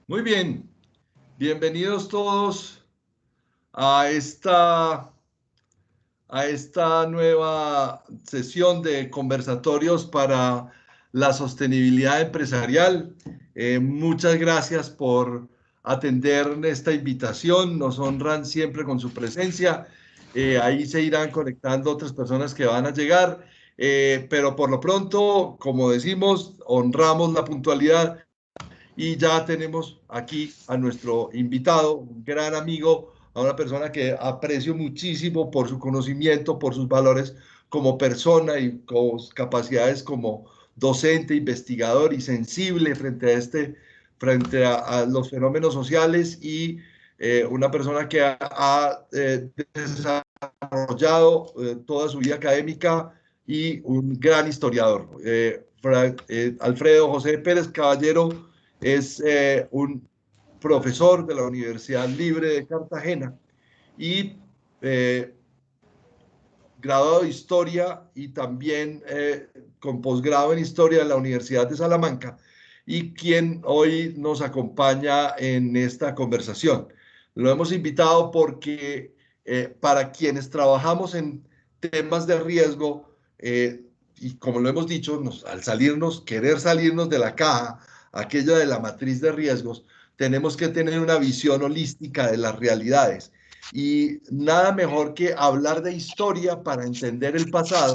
Muy bien, bienvenidos todos a esta nueva sesión de conversatorios para la sostenibilidad empresarial. Muchas gracias por atender esta invitación, nos honran siempre con su presencia. Ahí se irán conectando otras personas que van a llegar, pero por lo pronto, como decimos, honramos la puntualidad. Y ya tenemos aquí a nuestro invitado, un gran amigo, a una persona que aprecio muchísimo por su conocimiento, por sus valores como persona y con capacidades como docente, investigador y sensible frente a los fenómenos sociales y una persona que ha desarrollado toda su vida académica y un gran historiador. Alfredo José Pérez Caballero es un profesor de la Universidad Libre de Cartagena y eh, graduado de Historia y también con posgrado en Historia en la Universidad de Salamanca, y quien hoy nos acompaña en esta conversación. Lo hemos invitado porque para quienes trabajamos en temas de riesgo, y como lo hemos dicho, al querer salirnos de la caja, aquella de la matriz de riesgos, tenemos que tener una visión holística de las realidades. Y nada mejor que hablar de historia para entender el pasado,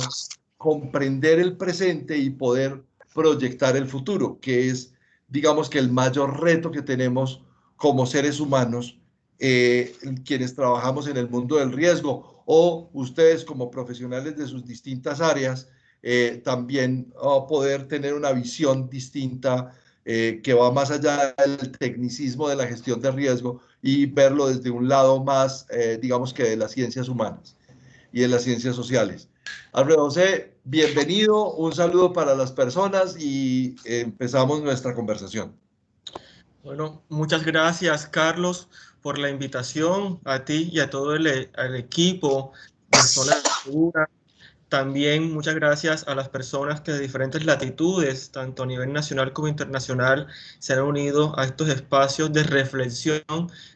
comprender el presente y poder proyectar el futuro, que es, digamos, que el mayor reto que tenemos como seres humanos, quienes trabajamos en el mundo del riesgo, o ustedes como profesionales de sus distintas áreas, también poder tener una visión distinta que va más allá del tecnicismo de la gestión de riesgo y verlo desde un lado más, digamos que de las ciencias humanas y de las ciencias sociales. Alfredo José, bienvenido, un saludo para las personas y empezamos nuestra conversación. Bueno, muchas gracias, Carlos, por la invitación a ti y a todo el equipo de Zona Segura. También muchas gracias a las personas que de diferentes latitudes, tanto a nivel nacional como internacional, se han unido a estos espacios de reflexión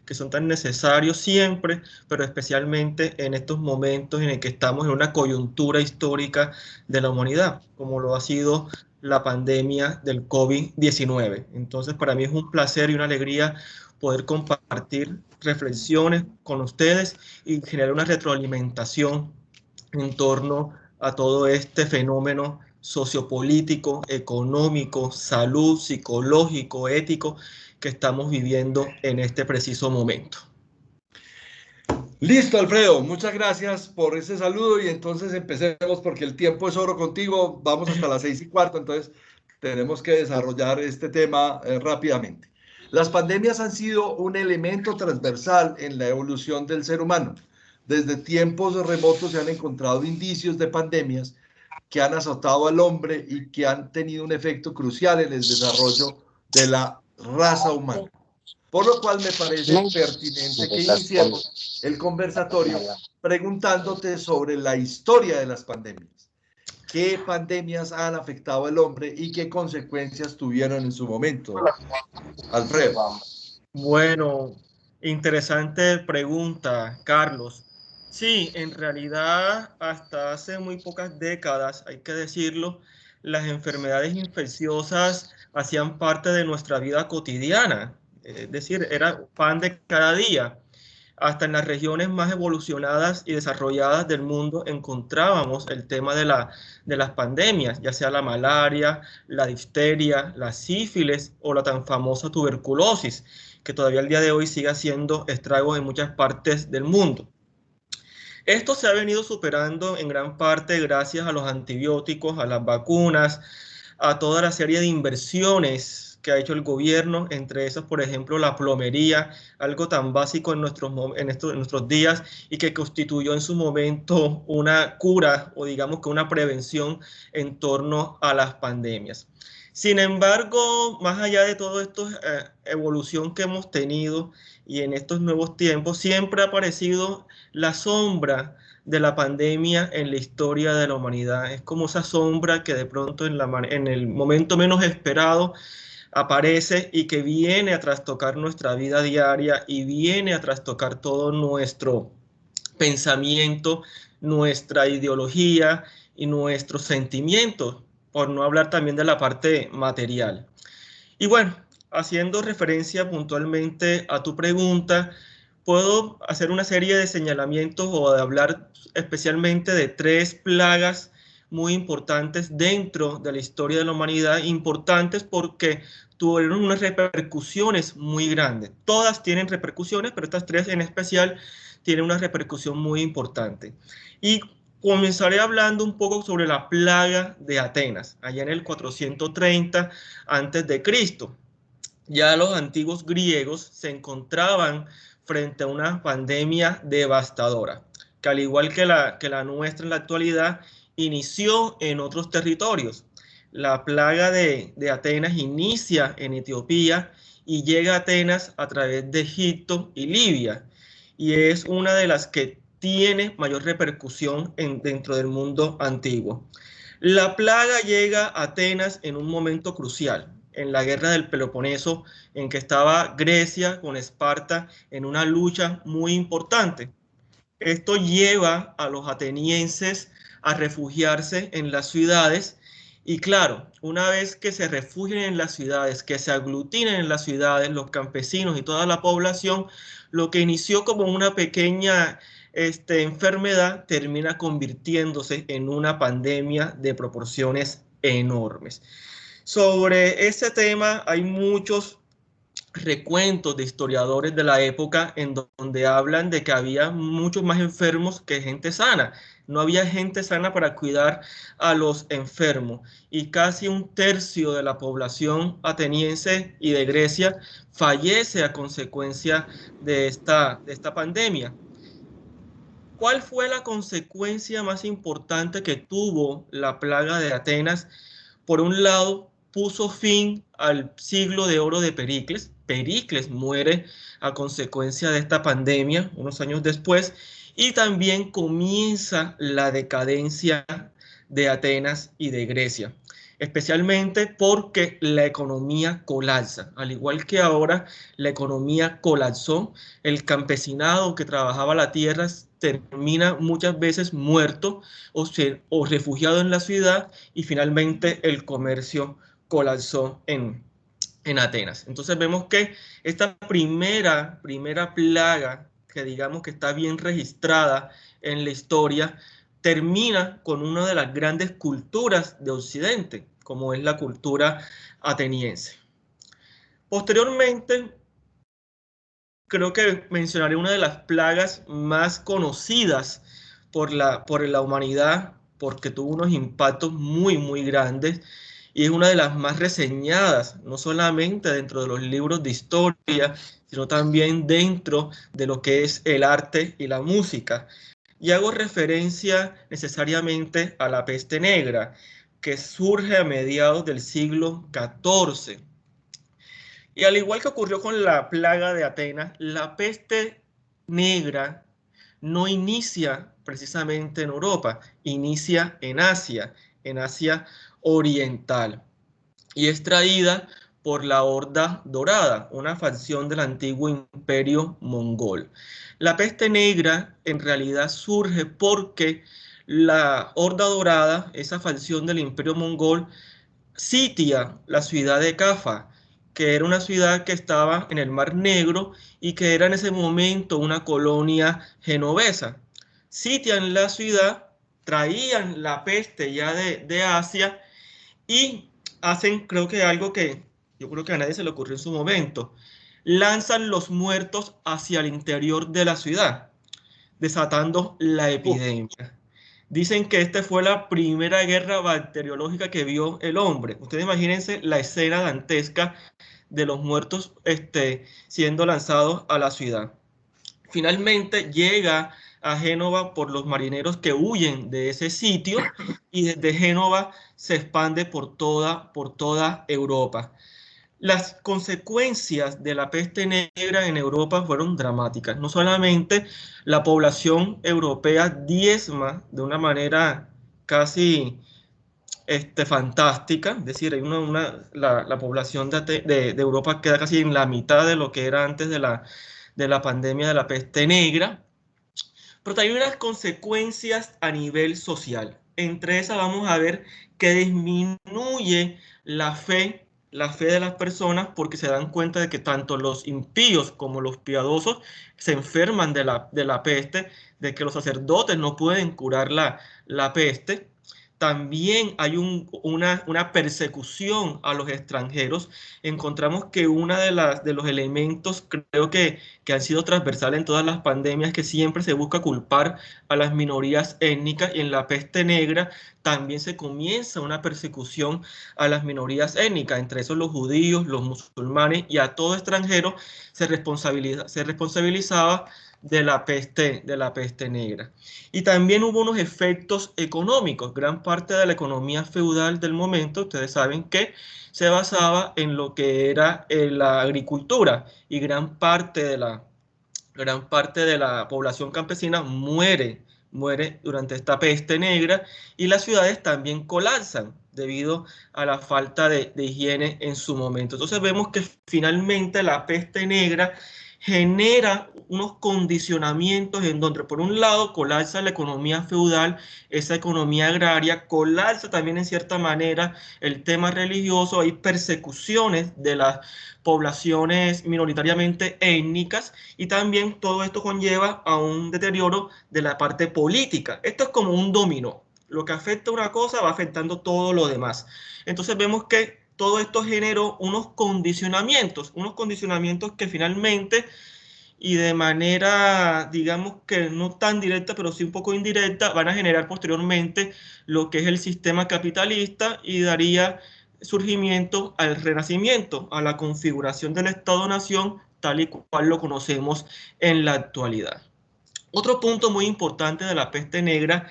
que son tan necesarios siempre, pero especialmente en estos momentos en el que estamos en una coyuntura histórica de la humanidad, como lo ha sido la pandemia del COVID-19. Entonces, para mí es un placer y una alegría poder compartir reflexiones con ustedes y generar una retroalimentación en torno a todo este fenómeno sociopolítico, económico, salud, psicológico, ético que estamos viviendo en este preciso momento. Listo, Alfredo, muchas gracias por ese saludo y entonces empecemos porque el tiempo es oro contigo, vamos hasta las 6:15, entonces tenemos que desarrollar este tema rápidamente. Las pandemias han sido un elemento transversal en la evolución del ser humano. Desde tiempos remotos se han encontrado indicios de pandemias que han azotado al hombre y que han tenido un efecto crucial en el desarrollo de la raza humana. Por lo cual me parece pertinente que iniciemos el conversatorio preguntándote sobre la historia de las pandemias. ¿Qué pandemias han afectado al hombre y qué consecuencias tuvieron en su momento? Alfredo. Bueno, interesante pregunta, Carlos. Sí, en realidad hasta hace muy pocas décadas, hay que decirlo, las enfermedades infecciosas hacían parte de nuestra vida cotidiana, es decir, era pan de cada día. Hasta en las regiones más evolucionadas y desarrolladas del mundo encontrábamos el tema de las pandemias, ya sea la malaria, la difteria, la sífilis o la tan famosa tuberculosis, que todavía al día de hoy sigue haciendo estragos en muchas partes del mundo. Esto se ha venido superando en gran parte gracias a los antibióticos, a las vacunas, a toda la serie de inversiones que ha hecho el gobierno, entre esas, por ejemplo, la plomería, algo tan básico en nuestros días y que constituyó en su momento una cura o digamos que una prevención en torno a las pandemias. Sin embargo, más allá de todo esto, evolución que hemos tenido y en estos nuevos tiempos, siempre ha aparecido la sombra de la pandemia en la historia de la humanidad. Es como esa sombra que de pronto en el momento menos esperado aparece y que viene a trastocar nuestra vida diaria y viene a trastocar todo nuestro pensamiento, nuestra ideología y nuestros sentimientos, por no hablar también de la parte material. Y bueno, haciendo referencia puntualmente a tu pregunta, puedo hacer una serie de señalamientos o de hablar especialmente de tres plagas muy importantes dentro de la historia de la humanidad, importantes porque tuvieron unas repercusiones muy grandes. Todas tienen repercusiones, pero estas tres en especial tienen una repercusión muy importante. Y comenzaré hablando un poco sobre la plaga de Atenas, allá en el 430 antes de Cristo. Ya los antiguos griegos se encontraban frente a una pandemia devastadora, que al igual que la nuestra en la actualidad, inició en otros territorios. La plaga de Atenas inicia en Etiopía y llega a Atenas a través de Egipto y Libia, y es una de las que tiene mayor repercusión dentro del mundo antiguo. La plaga llega a Atenas en un momento crucial, en la guerra del Peloponeso, en que estaba Grecia con Esparta en una lucha muy importante. Esto lleva a los atenienses a refugiarse en las ciudades y claro, una vez que se refugien en las ciudades, que se aglutinen en las ciudades, los campesinos y toda la población, lo que inició como una pequeña enfermedad termina convirtiéndose en una pandemia de proporciones enormes. Sobre ese tema hay muchos recuentos de historiadores de la época en donde hablan de que había muchos más enfermos que gente sana. No había gente sana para cuidar a los enfermos y casi un tercio de la población ateniense y de Grecia fallece a consecuencia de esta pandemia. ¿Cuál fue la consecuencia más importante que tuvo la plaga de Atenas? Por un lado, puso fin al siglo de oro de Pericles. Pericles muere a consecuencia de esta pandemia unos años después y también comienza la decadencia de Atenas y de Grecia, especialmente porque la economía colapsa. Al igual que ahora, la economía colapsó. El campesinado que trabajaba la tierra termina muchas veces muerto o refugiado en la ciudad, y finalmente el comercio colapsó en Atenas. Entonces vemos que esta primera plaga, que digamos que está bien registrada en la historia, termina con una de las grandes culturas de Occidente, como es la cultura ateniense. Posteriormente, creo que mencionaré una de las plagas más conocidas por la humanidad, porque tuvo unos impactos muy grandes y es una de las más reseñadas, no solamente dentro de los libros de historia, sino también dentro de lo que es el arte y la música. Y hago referencia necesariamente a la peste negra, que surge a mediados del siglo XIV. Y al igual que ocurrió con la plaga de Atenas, la peste negra no inicia precisamente en Europa, inicia en Asia Oriental, y es traída por la Horda Dorada, una facción del antiguo imperio mongol. La peste negra en realidad surge porque la Horda Dorada, esa facción del imperio mongol, sitia la ciudad de Cafa, que era una ciudad que estaba en el Mar Negro y que era en ese momento una colonia genovesa. Sitian la ciudad, traían la peste ya de Asia y hacen, creo que algo que yo creo que a nadie se le ocurrió en su momento, lanzan los muertos hacia el interior de la ciudad, desatando la Uf, epidemia. Dicen que esta fue la primera guerra bacteriológica que vio el hombre. Ustedes imagínense la escena dantesca de los muertos siendo lanzados a la ciudad. Finalmente llega a Génova por los marineros que huyen de ese sitio y desde Génova se expande por toda Europa. Las consecuencias de la peste negra en Europa fueron dramáticas. No solamente la población europea diezma de una manera casi fantástica, es decir, hay la población de Europa queda casi en la mitad de lo que era antes de la pandemia de la peste negra, pero también unas consecuencias a nivel social. Entre esas vamos a ver que disminuye la fe de las personas, porque se dan cuenta de que tanto los impíos como los piadosos se enferman de la peste, de que los sacerdotes no pueden curar la peste. También hay una persecución a los extranjeros. Encontramos que uno de los elementos, creo que han sido transversales en todas las pandemias, que siempre se busca culpar a las minorías étnicas, y en la peste negra también se comienza una persecución a las minorías étnicas, entre esos los judíos, los musulmanes, y a todo extranjero se responsabilizaba de la peste negra. Y también hubo unos efectos económicos. Gran parte de la economía feudal del momento, ustedes saben que se basaba en lo que era la agricultura, y gran parte de la población campesina muere durante esta peste negra, y las ciudades también colapsan debido a la falta de higiene en su momento. Entonces vemos que finalmente la peste negra genera unos condicionamientos en donde por un lado colapsa la economía feudal, esa economía agraria, colapsa también en cierta manera el tema religioso, hay persecuciones de las poblaciones minoritariamente étnicas, y también todo esto conlleva a un deterioro de la parte política. Esto es como un dominó. Lo que afecta a una cosa va afectando todo lo demás. Entonces vemos que todo esto generó unos condicionamientos que finalmente y de manera, digamos que no tan directa, pero sí un poco indirecta, van a generar posteriormente lo que es el sistema capitalista y daría surgimiento al renacimiento, a la configuración del Estado-Nación tal y cual lo conocemos en la actualidad. Otro punto muy importante de la peste negra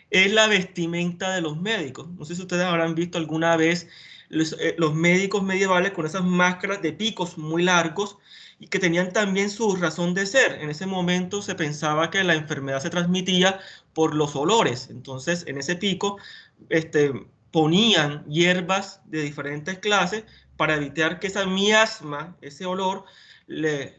es la vestimenta de los médicos. No sé si ustedes habrán visto alguna vez los médicos medievales con esas máscaras de picos muy largos y que tenían también su razón de ser. En ese momento se pensaba que la enfermedad se transmitía por los olores. Entonces, en ese pico ponían hierbas de diferentes clases para evitar que esa miasma, ese olor, les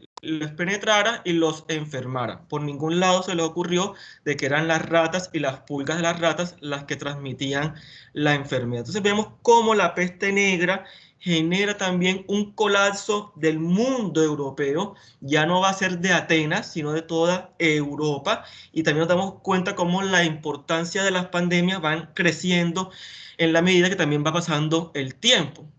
penetrara y los enfermara. Por ningún lado se les ocurrió de que eran las ratas y las pulgas de las ratas las que transmitían la enfermedad. Entonces vemos cómo la peste negra genera también un colapso del mundo europeo, ya no va a ser de Atenas, sino de toda Europa, y también nos damos cuenta cómo la importancia de las pandemias van creciendo en la medida que también va pasando el tiempo.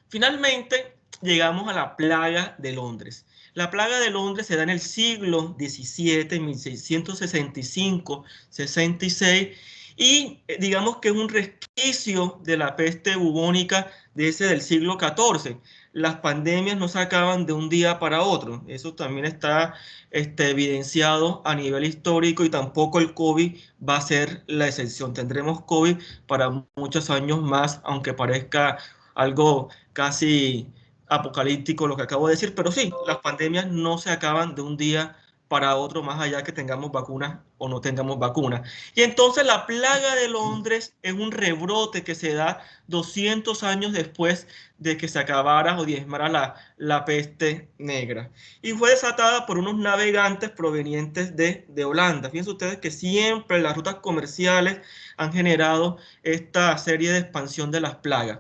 Finalmente, llegamos a la plaga de Londres. La plaga de Londres se da en el siglo XVII, 1665-66, y digamos que es un resquicio de la peste bubónica de ese del siglo XIV. Las pandemias no se acaban de un día para otro. Eso también está evidenciado a nivel histórico y tampoco el COVID va a ser la excepción. Tendremos COVID para muchos años más, aunque parezca algo casi apocalíptico lo que acabo de decir, pero sí, las pandemias no se acaban de un día para otro, más allá que tengamos vacunas o no tengamos vacunas. Y entonces la plaga de Londres es un rebrote que se da 200 años después de que se acabara o diezmara la peste negra. Y fue desatada por unos navegantes provenientes de Holanda. Fíjense ustedes que siempre las rutas comerciales han generado esta serie de expansión de las plagas.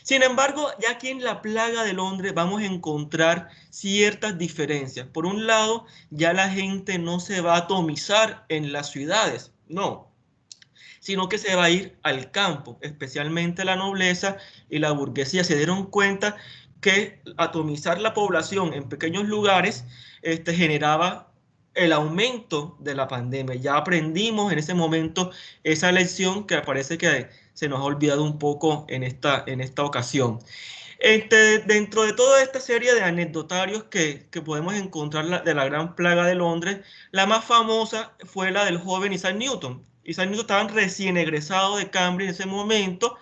Sin embargo, ya aquí en la plaga de Londres vamos a encontrar ciertas diferencias. Por un lado, ya la gente no se va a atomizar en las ciudades, no, sino que se va a ir al campo, especialmente la nobleza y la burguesía. Se dieron cuenta que atomizar la población en pequeños lugares generaba el aumento de la pandemia. Ya aprendimos en ese momento esa lección que parece que se nos ha olvidado un poco en esta ocasión. Dentro de toda esta serie de anecdotarios que podemos encontrar de la gran plaga de Londres, la más famosa fue la del joven Isaac Newton. Isaac Newton estaba recién egresado de Cambridge en ese momento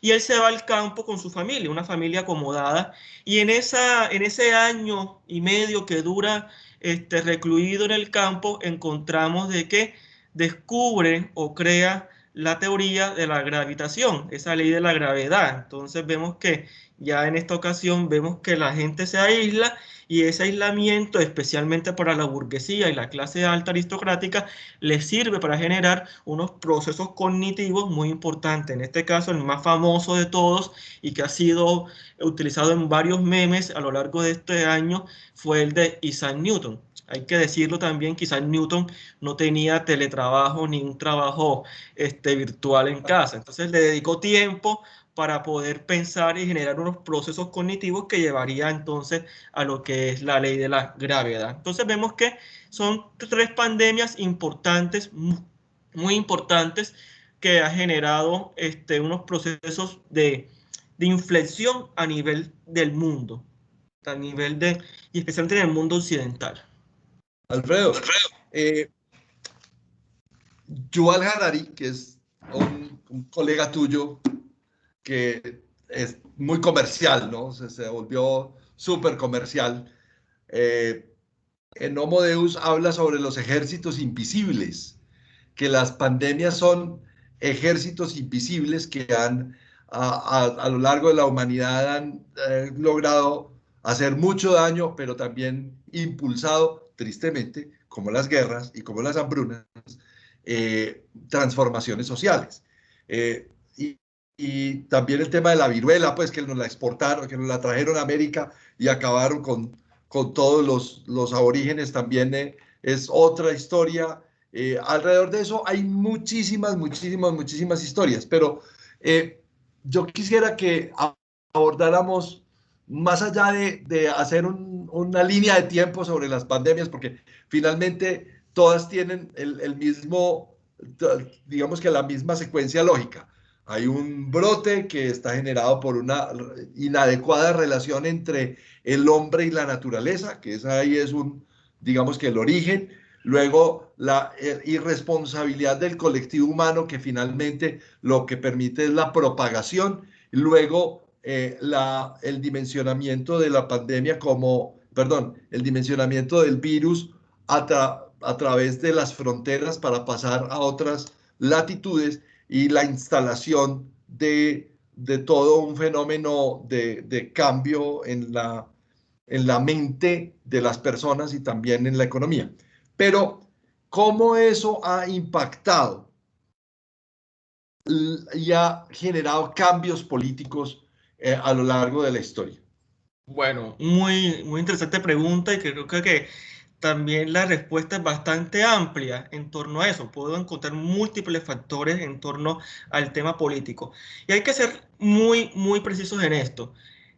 y él se va al campo con su familia, una familia acomodada, y en ese año y medio que dura recluido en el campo, encontramos de que descubre o crea la teoría de la gravitación, esa ley de la gravedad. Entonces vemos que ya en esta ocasión vemos que la gente se aísla y ese aislamiento, especialmente para la burguesía y la clase alta aristocrática, les sirve para generar unos procesos cognitivos muy importantes. En este caso, el más famoso de todos y que ha sido utilizado en varios memes a lo largo de este año fue el de Isaac Newton. Hay que decirlo también que Isaac Newton no tenía teletrabajo ni un trabajo virtual en casa. Entonces le dedicó tiempo para poder pensar y generar unos procesos cognitivos que llevaría entonces a lo que es la ley de la gravedad. Entonces vemos que son tres pandemias importantes, muy importantes, que ha generado unos procesos de inflexión a nivel del mundo, y especialmente en el mundo occidental. Alfredo, Yuval Harari, que es un colega tuyo que es muy comercial, ¿no? Se volvió súper comercial. En Homo Deus habla sobre los ejércitos invisibles, que las pandemias son ejércitos invisibles que a lo largo de la humanidad han logrado hacer mucho daño, pero también impulsado, tristemente, como las guerras y como las hambrunas, transformaciones sociales. Y, y también el tema de la viruela, pues que nos la exportaron, que nos la trajeron a América y acabaron con todos los aborígenes, también es otra historia. Alrededor de eso hay muchísimas historias, pero yo quisiera que abordáramos más allá de hacer una línea de tiempo sobre las pandemias, porque finalmente todas tienen el mismo, digamos que la misma secuencia lógica. Hay un brote que está generado por una inadecuada relación entre el hombre y la naturaleza, que ahí es digamos que el origen. Luego, la irresponsabilidad del colectivo humano, que finalmente lo que permite es la propagación. Luego, el dimensionamiento de la pandemia el dimensionamiento del virus a través de las fronteras para pasar a otras latitudes y la instalación de todo un fenómeno de cambio en la mente de las personas y también en la economía. Pero, ¿cómo eso ha impactado y ha generado cambios políticos a lo largo de la historia? Bueno, muy interesante pregunta y creo que también la respuesta es bastante amplia en torno a eso. Puedo encontrar múltiples factores en torno al tema político. Y hay que ser muy precisos en esto.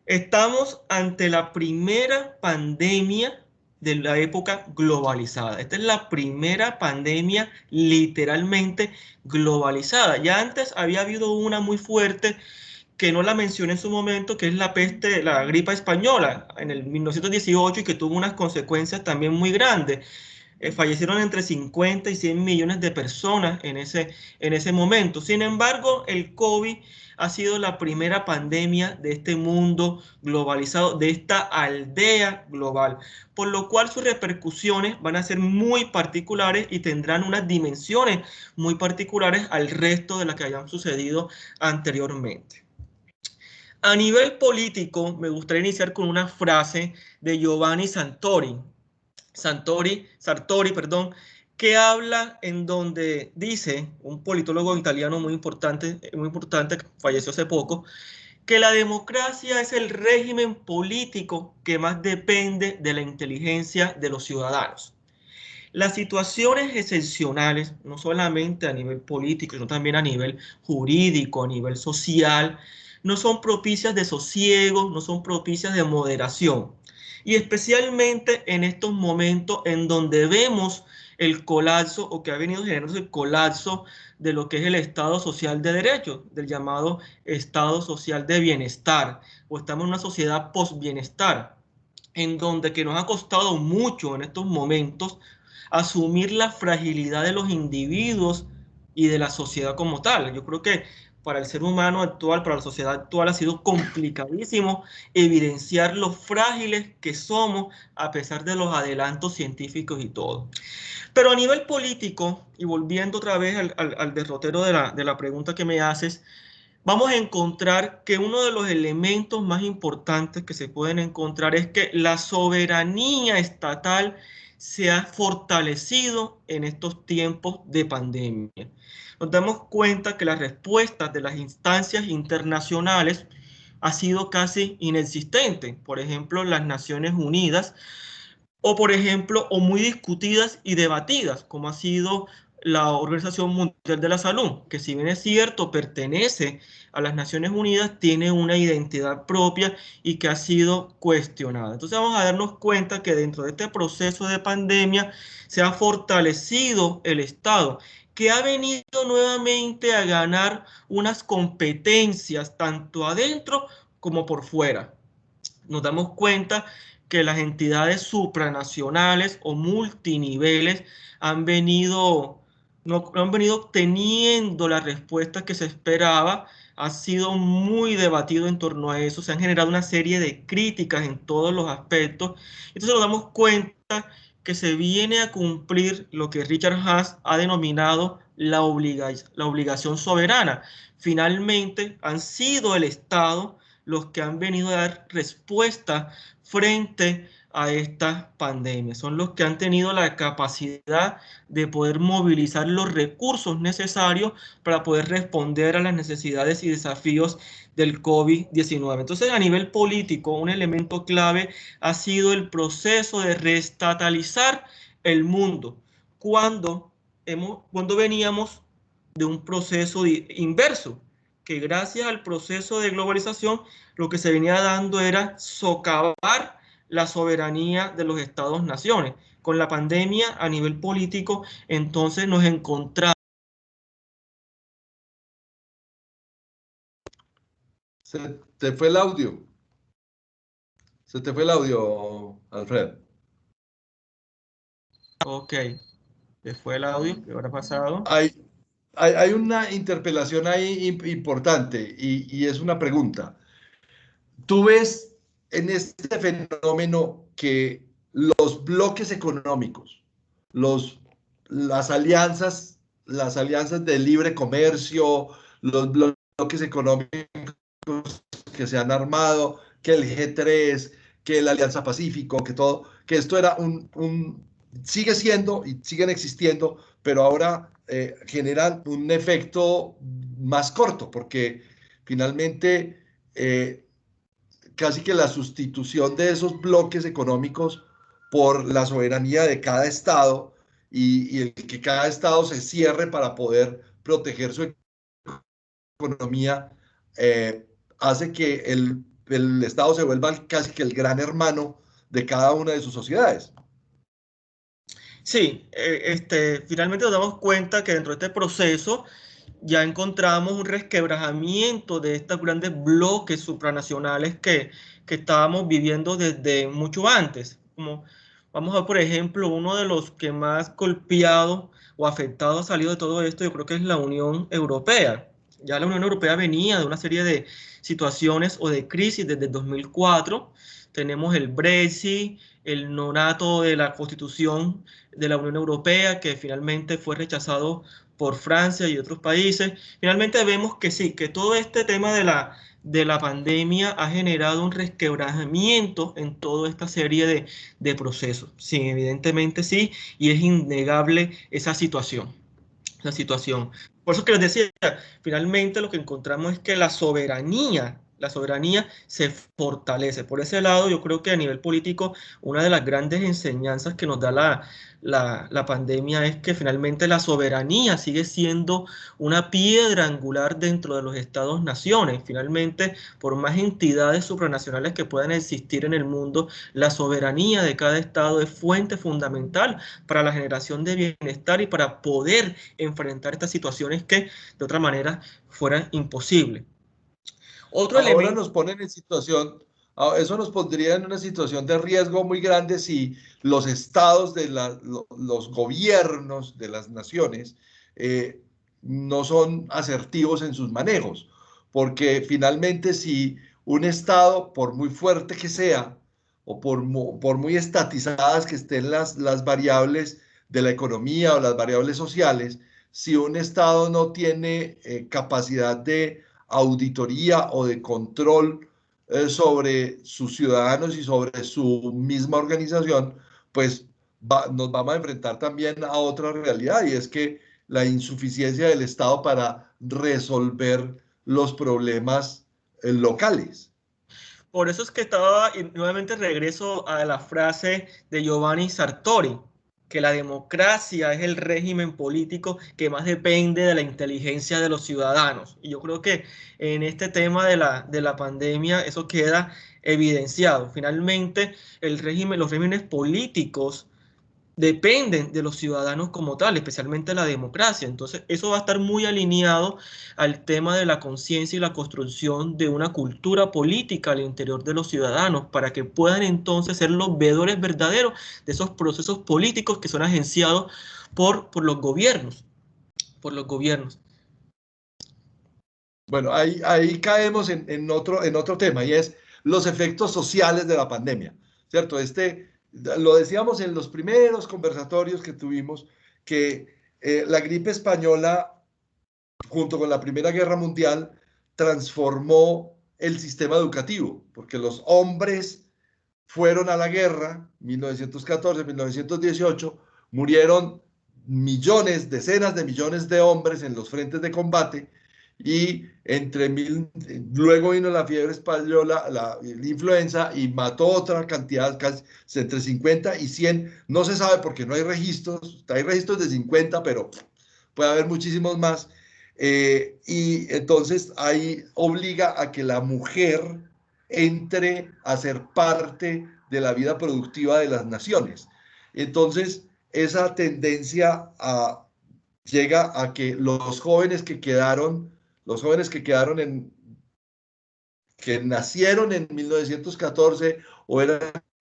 Estamos ante la primera pandemia de la época globalizada. Esta es la primera pandemia literalmente globalizada. Ya antes había habido una muy fuerte que no la mencioné en su momento, que es la peste, la gripa española en el 1918 y que tuvo unas consecuencias también muy grandes. Fallecieron entre 50 y 100 millones de personas en ese momento. Sin embargo, el COVID ha sido la primera pandemia de este mundo globalizado, de esta aldea global, por lo cual sus repercusiones van a ser muy particulares y tendrán unas dimensiones muy particulares al resto de las que hayan sucedido anteriormente. A nivel político, me gustaría iniciar con una frase de Giovanni Sartori, perdón, que habla en donde dice, un politólogo italiano muy importante, que falleció hace poco, que la democracia es el régimen político que más depende de la inteligencia de los ciudadanos. Las situaciones excepcionales, no solamente a nivel político, sino también a nivel jurídico, a nivel social, no son propicias de sosiego, no son propicias de moderación. Y especialmente en estos momentos en donde vemos el colapso o que ha venido generándose el colapso de lo que es el Estado social de derecho, del llamado Estado social de bienestar, o estamos en una sociedad post-bienestar, en donde que nos ha costado mucho en estos momentos asumir la fragilidad de los individuos y de la sociedad como tal. Yo creo que para el ser humano actual, para la sociedad actual, ha sido complicadísimo evidenciar lo frágiles que somos a pesar de los adelantos científicos y todo. Pero a nivel político, y volviendo otra vez al derrotero de la pregunta que me haces, vamos a encontrar que uno de los elementos más importantes que se pueden encontrar es que la soberanía estatal se ha fortalecido en estos tiempos de pandemia. Nos damos cuenta que las respuestas de las instancias internacionales ha sido casi inexistente. Por ejemplo, las Naciones Unidas, o por ejemplo, o muy discutidas y debatidas, como ha sido la Organización Mundial de la Salud, que si bien es cierto, pertenece a las Naciones Unidas, tiene una identidad propia y que ha sido cuestionada. Entonces vamos a darnos cuenta que dentro de este proceso de pandemia se ha fortalecido el Estado, que ha venido nuevamente a ganar unas competencias tanto adentro como por fuera. Nos damos cuenta que las entidades supranacionales o multiniveles han venido, no han venido teniendo la respuesta que se esperaba. Ha sido muy debatido en torno a eso, se han generado una serie de críticas en todos los aspectos. Entonces nos damos cuenta que se viene a cumplir lo que Richard Haas ha denominado la obligación soberana. Finalmente han sido el Estado los que han venido a dar respuesta frente a esta pandemia. Son los que han tenido la capacidad de poder movilizar los recursos necesarios para poder responder a las necesidades y desafíos del COVID-19. Entonces, a nivel político, un elemento clave ha sido el proceso de reestatalizar el mundo, cuando veníamos de un proceso inverso, que gracias al proceso de globalización lo que se venía dando era socavar la soberanía de los estados-naciones. Con la pandemia a nivel político, entonces nos encontramos. Se te fue el audio. Se te fue el audio, Alfredo. Ok, se fue el audio, ¿qué habrá pasado? Hay una interpelación ahí importante y es una pregunta. ¿Tú ves en este fenómeno que los bloques económicos, los, las alianzas de libre comercio, los bloques económicos que se han armado, que el G3, que la Alianza Pacífico, que todo, que esto era sigue siendo y siguen existiendo, pero ahora generan un efecto más corto, porque finalmente casi que la sustitución de esos bloques económicos por la soberanía de cada estado y el que cada estado se cierre para poder proteger su economía, hace que el Estado se vuelva casi que el gran hermano de cada una de sus sociedades. Sí, finalmente nos damos cuenta que dentro de este proceso ya encontramos un resquebrajamiento de estos grandes bloques supranacionales que estábamos viviendo desde mucho antes. Como vamos a ver, por ejemplo, uno de los que más golpeado o afectado ha salido de todo esto, yo creo que es la Unión Europea. Ya la Unión Europea venía de una serie de situaciones o de crisis desde el 2004. Tenemos el Brexit, el nonato de la Constitución de la Unión Europea, que finalmente fue rechazado por Francia y otros países. Finalmente vemos que sí, que todo este tema de la pandemia ha generado un resquebrajamiento en toda esta serie de procesos. Sí, evidentemente sí, y es innegable esa situación. La situación. Por eso que les decía, finalmente lo que encontramos es que la soberanía se fortalece. Por ese lado, yo creo que a nivel político, una de las grandes enseñanzas que nos da la pandemia es que finalmente la soberanía sigue siendo una piedra angular dentro de los estados-naciones. Finalmente, por más entidades supranacionales que puedan existir en el mundo, la soberanía de cada estado es fuente fundamental para la generación de bienestar y para poder enfrentar estas situaciones que de otra manera fueran imposibles. Otro Ahora elemento. nos ponen en situación, eso nos pondría en una situación de riesgo muy grande si los estados de los gobiernos de las naciones no son asertivos en sus manejos, porque finalmente si un estado, por muy fuerte que sea, o por muy estatizadas que estén las variables de la economía o las variables sociales, si un estado no tiene capacidad de auditoría o de control sobre sus ciudadanos y sobre su misma organización, pues nos vamos a enfrentar también a otra realidad, y es que la insuficiencia del Estado para resolver los problemas locales. Por eso es que estaba, y nuevamente regreso a la frase de Giovanni Sartori, que la democracia es el régimen político que más depende de la inteligencia de los ciudadanos. Y yo creo que en este tema de la pandemia eso queda evidenciado. Finalmente, los regímenes políticos dependen de los ciudadanos como tal, especialmente la democracia. Entonces, eso va a estar muy alineado al tema de la conciencia y la construcción de una cultura política al interior de los ciudadanos, para que puedan entonces ser los veedores verdaderos de esos procesos políticos que son agenciados por los gobiernos, por los gobiernos. Bueno, ahí caemos en otro tema, y es los efectos sociales de la pandemia, ¿cierto? Lo decíamos en los primeros conversatorios que tuvimos, que la gripe española, junto con la Primera Guerra Mundial, transformó el sistema educativo, porque los hombres fueron a la guerra, 1914, 1918, murieron millones, decenas de millones de hombres en los frentes de combate, y luego vino la fiebre española, la influenza, y mató otra cantidad, casi entre 50 y 100, no se sabe porque no hay registros de 50, pero puede haber muchísimos más. Y entonces ahí obliga a que la mujer entre a ser parte de la vida productiva de las naciones. Entonces, esa tendencia llega a que los jóvenes que quedaron que nacieron en 1914 o eran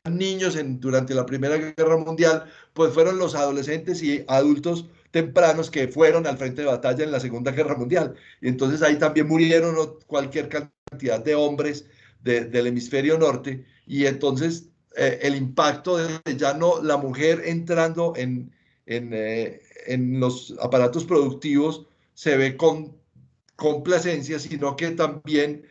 niños durante la Primera Guerra Mundial, pues fueron los adolescentes y adultos tempranos que fueron al frente de batalla en la Segunda Guerra Mundial. Y entonces ahí también murieron cualquier cantidad de hombres del hemisferio norte. Y entonces el impacto de ya no la mujer entrando en los aparatos productivos se ve con complacencia, sino que también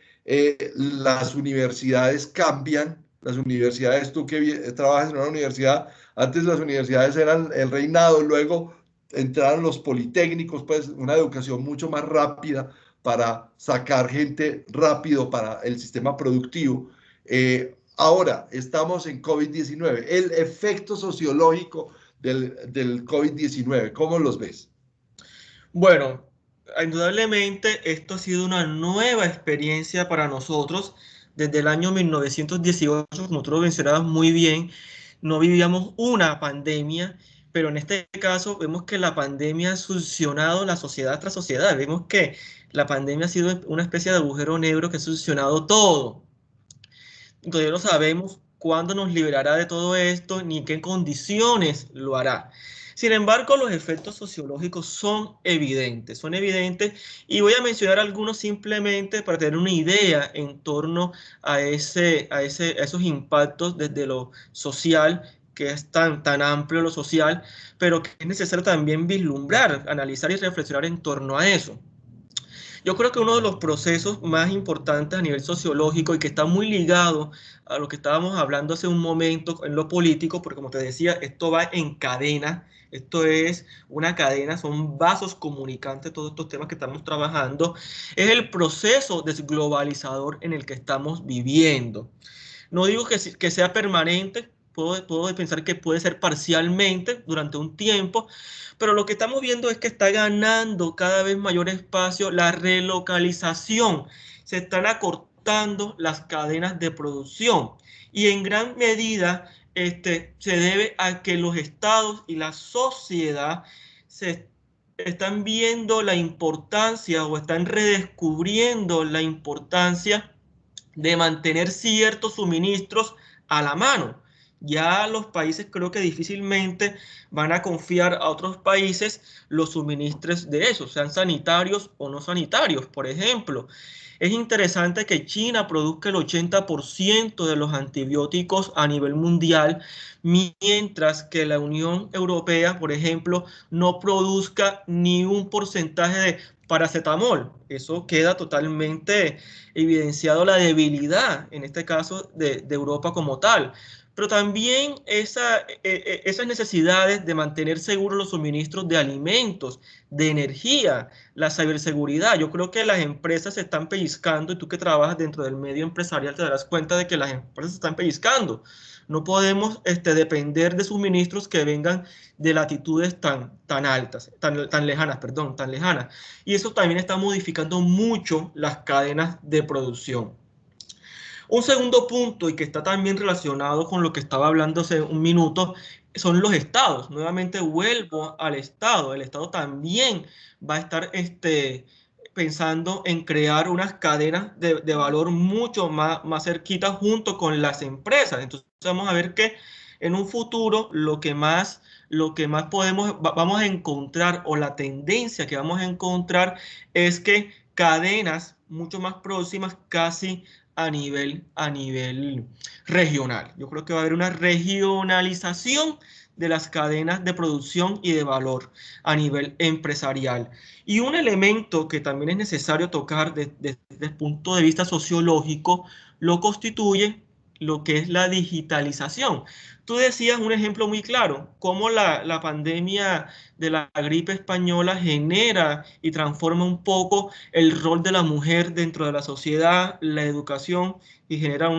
las universidades cambian. Las universidades, tú que trabajas en una universidad, antes las universidades eran el reinado, luego entraron los politécnicos, pues una educación mucho más rápida para sacar gente rápido para el sistema productivo. Ahora estamos en COVID-19, el efecto sociológico del COVID-19, ¿cómo los ves? Bueno, indudablemente esto ha sido una nueva experiencia para nosotros. Desde el año 1918, como tú lo mencionabas muy bien, no vivíamos una pandemia, pero en este caso vemos que la pandemia ha succionado la sociedad tras sociedad. Vemos que la pandemia ha sido una especie de agujero negro que ha succionado todo. Todavía no sabemos cuándo nos liberará de todo esto ni en qué condiciones lo hará. Sin embargo, los efectos sociológicos son evidentes y voy a mencionar algunos simplemente para tener una idea en torno a esos impactos desde lo social, que es tan amplio lo social, pero que es necesario también vislumbrar, analizar y reflexionar en torno a eso. Yo creo que uno de los procesos más importantes a nivel sociológico y que está muy ligado a lo que estábamos hablando hace un momento en lo político, porque como te decía, esto va en cadena, esto es una cadena, son vasos comunicantes todos estos temas que estamos trabajando, es el proceso desglobalizador en el que estamos viviendo. No digo que sea permanente, puedo pensar que puede ser parcialmente durante un tiempo, pero lo que estamos viendo es que está ganando cada vez mayor espacio la relocalización. Se están acortando las cadenas de producción y en gran medida se debe a que los estados y la sociedad se están viendo la importancia o están redescubriendo la importancia de mantener ciertos suministros a la mano. Ya los países creo que difícilmente van a confiar a otros países los suministros de eso, sean sanitarios o no sanitarios. Por ejemplo, es interesante que China produzca el 80% de los antibióticos a nivel mundial, mientras que la Unión Europea, por ejemplo, no produzca ni un porcentaje de paracetamol. Eso queda totalmente evidenciado la debilidad, en este caso, de Europa como tal. Pero también esas necesidades de mantener seguros los suministros de alimentos, de energía, la ciberseguridad. Yo creo que las empresas se están pellizcando y tú que trabajas dentro del medio empresarial te darás cuenta de que las empresas se están pellizcando. No podemos depender de suministros que vengan de latitudes tan altas, tan lejanas, perdón, tan lejanas. Y eso también está modificando mucho las cadenas de producción. Un segundo punto, y que está también relacionado con lo que estaba hablando hace un minuto, son los estados. Nuevamente vuelvo al estado. El estado también va a estar pensando en crear unas cadenas de valor mucho más cerquitas junto con las empresas. Entonces vamos a ver que en un futuro lo que más vamos a encontrar, o la tendencia que vamos a encontrar, es que cadenas mucho más próximas, casi a nivel regional. Yo creo que va a haber una regionalización de las cadenas de producción y de valor a nivel empresarial. Y un elemento que también es necesario tocar desde el punto de vista sociológico lo constituye lo que es la digitalización. Tú decías un ejemplo muy claro, cómo la pandemia de la gripe española genera y transforma un poco el rol de la mujer dentro de la sociedad, la educación, y genera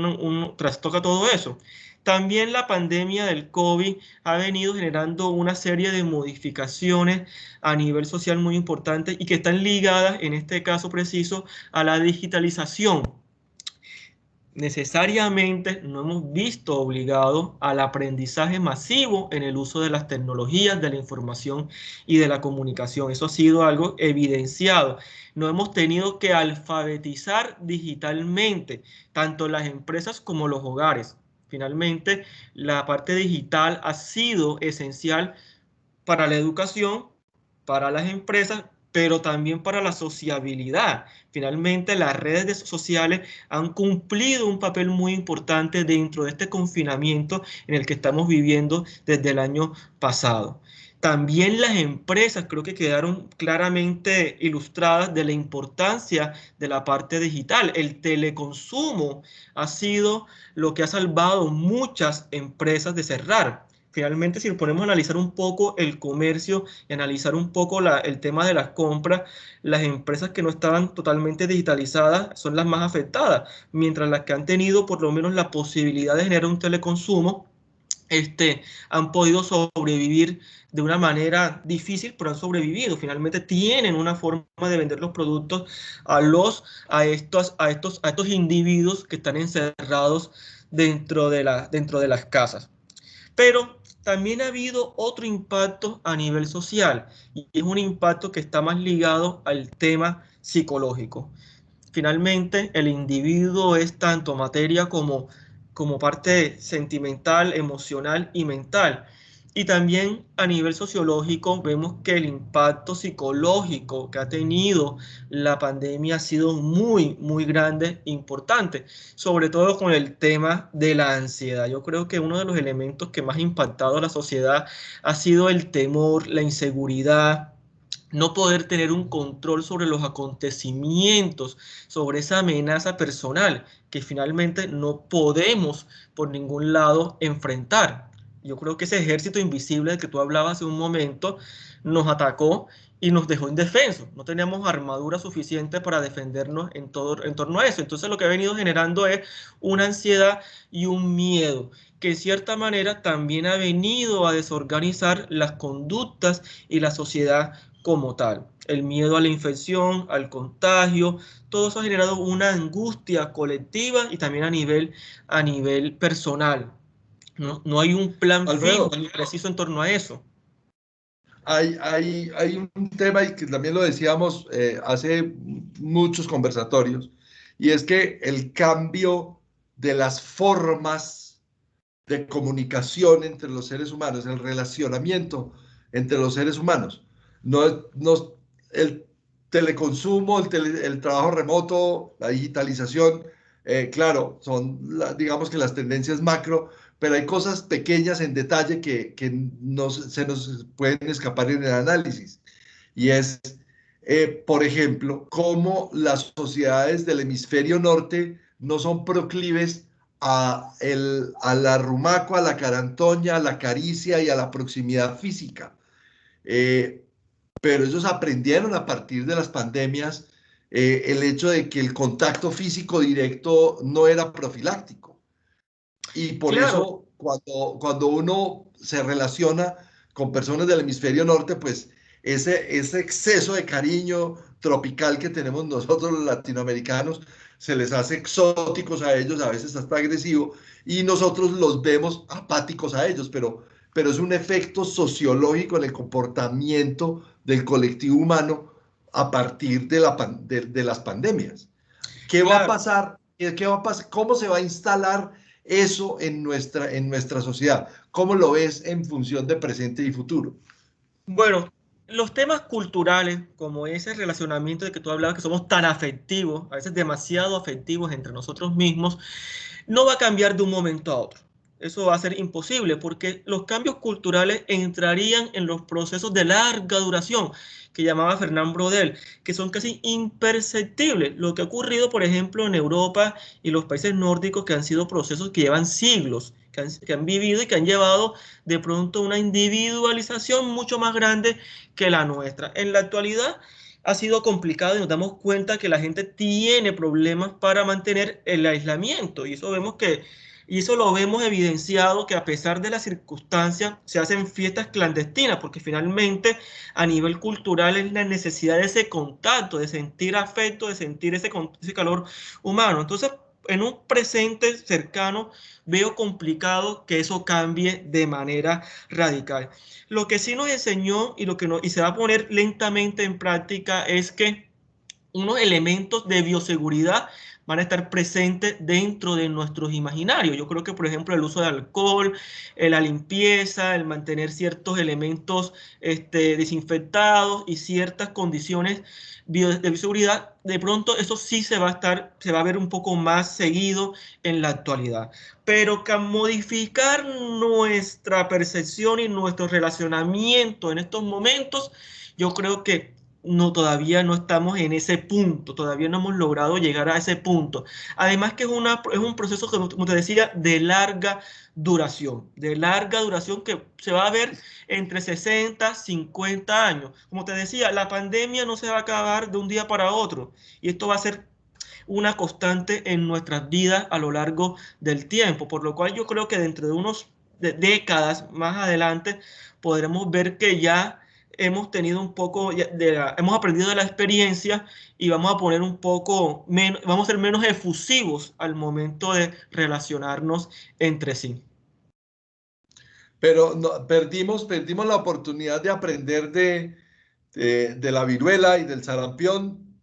trastoca todo eso. También la pandemia del COVID ha venido generando una serie de modificaciones a nivel social muy importantes y que están ligadas, en este caso preciso, a la digitalización. Necesariamente nos hemos visto obligados al aprendizaje masivo en el uso de las tecnologías, de la información y de la comunicación. Eso ha sido algo evidenciado. Nos hemos tenido que alfabetizar digitalmente, tanto las empresas como los hogares. Finalmente, la parte digital ha sido esencial para la educación, para las empresas, pero también para la sociabilidad. Finalmente, las redes sociales han cumplido un papel muy importante dentro de este confinamiento en el que estamos viviendo desde el año pasado. También las empresas creo que quedaron claramente ilustradas de la importancia de la parte digital. El teleconsumo ha sido lo que ha salvado muchas empresas de cerrar. Finalmente, si nos ponemos a analizar un poco el comercio y analizar un poco el tema de las compras, las empresas que no estaban totalmente digitalizadas son las más afectadas, mientras las que han tenido por lo menos la posibilidad de generar un teleconsumo, han podido sobrevivir de una manera difícil, pero han sobrevivido. Finalmente tienen una forma de vender los productos a estos individuos que están encerrados dentro de las casas. Pero también ha habido otro impacto a nivel social y es un impacto que está más ligado al tema psicológico. Finalmente, el individuo es tanto materia como parte sentimental, emocional y mental. Y también a nivel sociológico vemos que el impacto psicológico que ha tenido la pandemia ha sido muy, muy grande e importante, sobre todo con el tema de la ansiedad. Yo creo que uno de los elementos que más ha impactado a la sociedad ha sido el temor, la inseguridad, no poder tener un control sobre los acontecimientos, sobre esa amenaza personal que finalmente no podemos por ningún lado enfrentar. Yo creo que ese ejército invisible del que tú hablabas hace un momento nos atacó y nos dejó indefensos. No teníamos armadura suficiente para defendernos en torno a eso. Entonces lo que ha venido generando es una ansiedad y un miedo que en cierta manera también ha venido a desorganizar las conductas y la sociedad como tal. El miedo a la infección, al contagio, todo eso ha generado una angustia colectiva y también a nivel personal. No hay un plan Alfredo, fijo ni preciso en torno a eso. hay un tema y que también lo decíamos hace muchos conversatorios, y es que el cambio de las formas de comunicación entre los seres humanos, el relacionamiento entre los seres humanos, no el teleconsumo, el trabajo remoto, la digitalización, claro, son, digamos que las tendencias macro, pero hay cosas pequeñas en detalle que se nos pueden escapar en el análisis. Y es, por ejemplo, cómo las sociedades del hemisferio norte no son proclives al arrumaco, a la carantoña, a la caricia y a la proximidad física. Eh, pero ellos aprendieron a partir de las pandemias el hecho de que el contacto físico directo no era profiláctico. Y por Claro, eso cuando uno se relaciona con personas del hemisferio norte, pues ese exceso de cariño tropical que tenemos nosotros los latinoamericanos se les hace exóticos a ellos, a veces hasta agresivo, y nosotros los vemos apáticos a ellos, pero es un efecto sociológico en el comportamiento del colectivo humano a partir de las pandemias. ¿Qué va a claro. pasar? ¿Qué va a pasar? ¿Cómo se va a instalar eso en nuestra sociedad? ¿Cómo lo ves en función de presente y futuro? Bueno, los temas culturales, como ese relacionamiento de que tú hablabas, que somos tan afectivos, a veces demasiado afectivos entre nosotros mismos, no va a cambiar de un momento a otro. Eso va a ser imposible porque los cambios culturales entrarían en los procesos de larga duración que llamaba Fernand Braudel, que son casi imperceptibles. Lo que ha ocurrido, por ejemplo, en Europa y los países nórdicos, que han sido procesos que llevan siglos, que han vivido y que han llevado de pronto una individualización mucho más grande que la nuestra. En la actualidad ha sido complicado y nos damos cuenta que la gente tiene problemas para mantener el aislamiento y eso vemos que Y eso lo vemos evidenciado que a pesar de las circunstancias se hacen fiestas clandestinas, porque finalmente a nivel cultural es la necesidad de ese contacto, de sentir afecto, de sentir ese calor humano. Entonces, en un presente cercano veo complicado que eso cambie de manera radical. Lo que sí nos enseñó y, y se va a poner lentamente en práctica es que unos elementos de bioseguridad van a estar presentes dentro de nuestros imaginarios. Yo creo que, por ejemplo, el uso de alcohol, la limpieza, el mantener ciertos elementos desinfectados y ciertas condiciones de bioseguridad, de pronto eso sí se va a ver un poco más seguido en la actualidad. Pero que modificar nuestra percepción y nuestro relacionamiento en estos momentos, yo creo que no, todavía no estamos en ese punto, todavía no hemos logrado llegar a ese punto. Además que es un proceso, como te decía, de larga duración que se va a ver entre 60, 50 años. Como te decía, la pandemia no se va a acabar de un día para otro y esto va a ser una constante en nuestras vidas a lo largo del tiempo, por lo cual yo creo que dentro de unos décadas más adelante podremos ver que ya hemos tenido un poco hemos aprendido de la experiencia y vamos a poner un poco menos, vamos a ser menos efusivos al momento de relacionarnos entre sí. Pero no, perdimos la oportunidad de aprender de la viruela y del sarampión,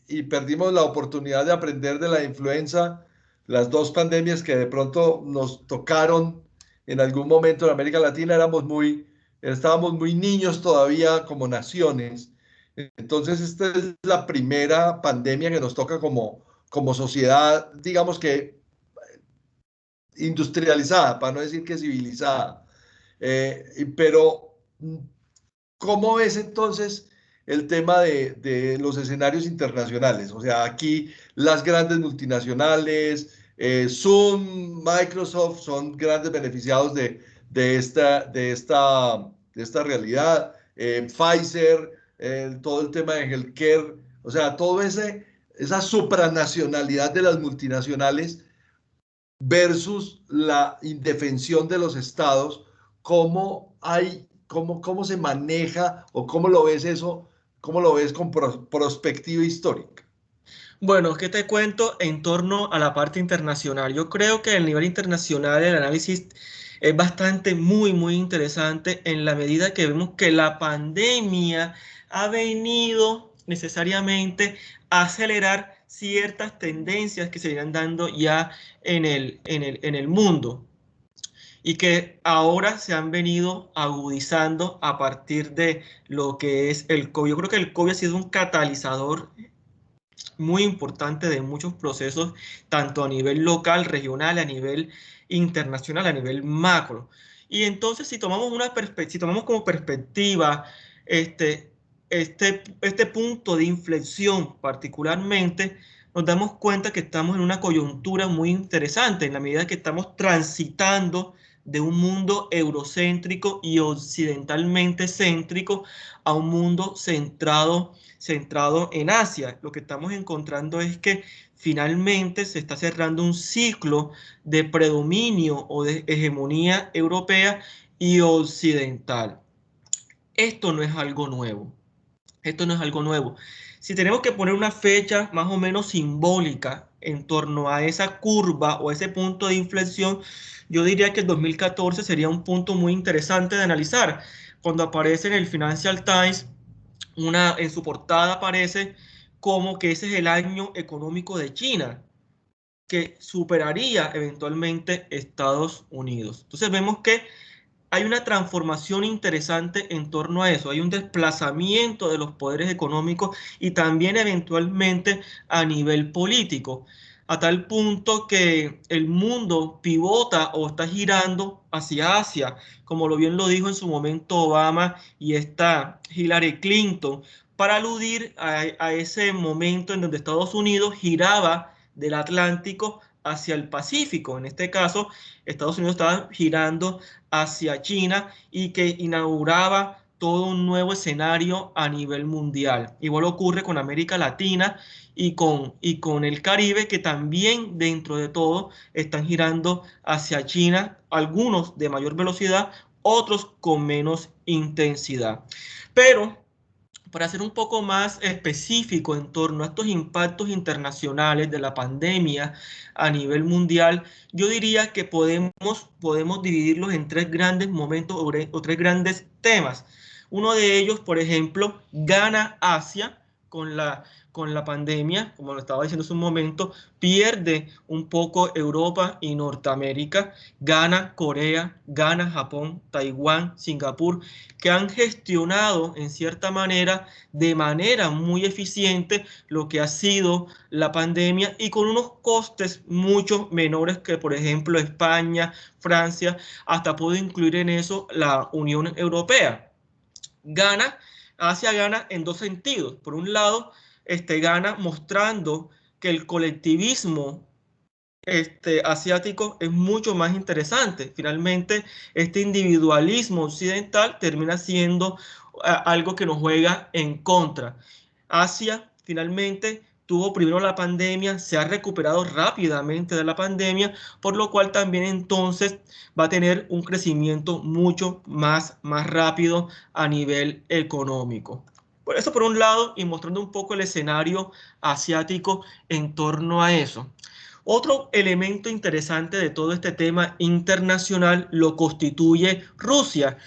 y perdimos la oportunidad de aprender de la influenza, las dos pandemias que de pronto nos tocaron en algún momento en América Latina. Estábamos muy niños todavía como naciones. Entonces, esta es la primera pandemia que nos toca como sociedad, digamos que industrializada, para no decir que civilizada. Pero, ¿cómo ves entonces el tema de los escenarios internacionales? O sea, aquí las grandes multinacionales, Zoom, Microsoft, son grandes beneficiados de esta realidad. Pfizer, todo el tema de healthcare, o sea, esa supranacionalidad de las multinacionales versus la indefensión de los estados. ¿Cómo se maneja o cómo lo ves eso? ¿Cómo lo ves con perspectiva histórica? Bueno, ¿qué te cuento en torno a la parte internacional? Yo creo que el nivel internacional el análisis es bastante muy interesante en la medida que vemos que la pandemia ha venido necesariamente a acelerar ciertas tendencias que se vienen dando ya en el mundo y que ahora se han venido agudizando a partir de lo que es el COVID. Yo creo que el COVID ha sido un catalizador muy importante de muchos procesos, tanto a nivel local, regional, a nivel internacional, a nivel macro. Y entonces, si tomamos como perspectiva este punto de inflexión particularmente, nos damos cuenta que estamos en una coyuntura muy interesante en la medida que estamos transitando de un mundo eurocéntrico y occidentalmente céntrico a un mundo centrado en Asia. Lo que estamos encontrando es que finalmente se está cerrando un ciclo de predominio o de hegemonía europea y occidental. Esto no es algo nuevo. Esto no es algo nuevo. Si tenemos que poner una fecha más o menos simbólica en torno a esa curva o ese punto de inflexión, yo diría que el 2014 sería un punto muy interesante de analizar. Cuando aparece en el Financial Times, en su portada aparece como que ese es el año económico de China, que superaría eventualmente Estados Unidos. Entonces vemos que hay una transformación interesante en torno a eso, hay un desplazamiento de los poderes económicos y también eventualmente a nivel político, a tal punto que el mundo pivota o está girando hacia Asia, como lo bien lo dijo en su momento Obama y esta Hillary Clinton, para aludir a ese momento en donde Estados Unidos giraba del Atlántico hacia el Pacífico. En este caso, Estados Unidos estaba girando hacia China y que inauguraba todo un nuevo escenario a nivel mundial. Igual ocurre con América Latina y con el Caribe, que también dentro de todo están girando hacia China, algunos de mayor velocidad, otros con menos intensidad. Pero para ser un poco más específico en torno a estos impactos internacionales de la pandemia a nivel mundial, yo diría que podemos dividirlos en tres grandes momentos o tres grandes temas. Uno de ellos, por ejemplo, gana Asia con la pandemia, como lo estaba diciendo hace un momento, pierde un poco Europa y Norteamérica, gana Corea, gana Japón, Taiwán, Singapur, que han gestionado en cierta manera, de manera muy eficiente, lo que ha sido la pandemia y con unos costes mucho menores que, por ejemplo, España, Francia, hasta puedo incluir en eso la Unión Europea. Gana, Asia gana en dos sentidos. Por un lado, gana mostrando que el colectivismo asiático es mucho más interesante. Finalmente, este individualismo occidental termina siendo algo que nos juega en contra. Asia finalmente tuvo primero la pandemia, se ha recuperado rápidamente de la pandemia, por lo cual también entonces va a tener un crecimiento mucho más rápido a nivel económico. Por eso, por un lado, y mostrando un poco el escenario asiático en torno a eso. Otro elemento interesante de todo este tema internacional lo constituye Rusia,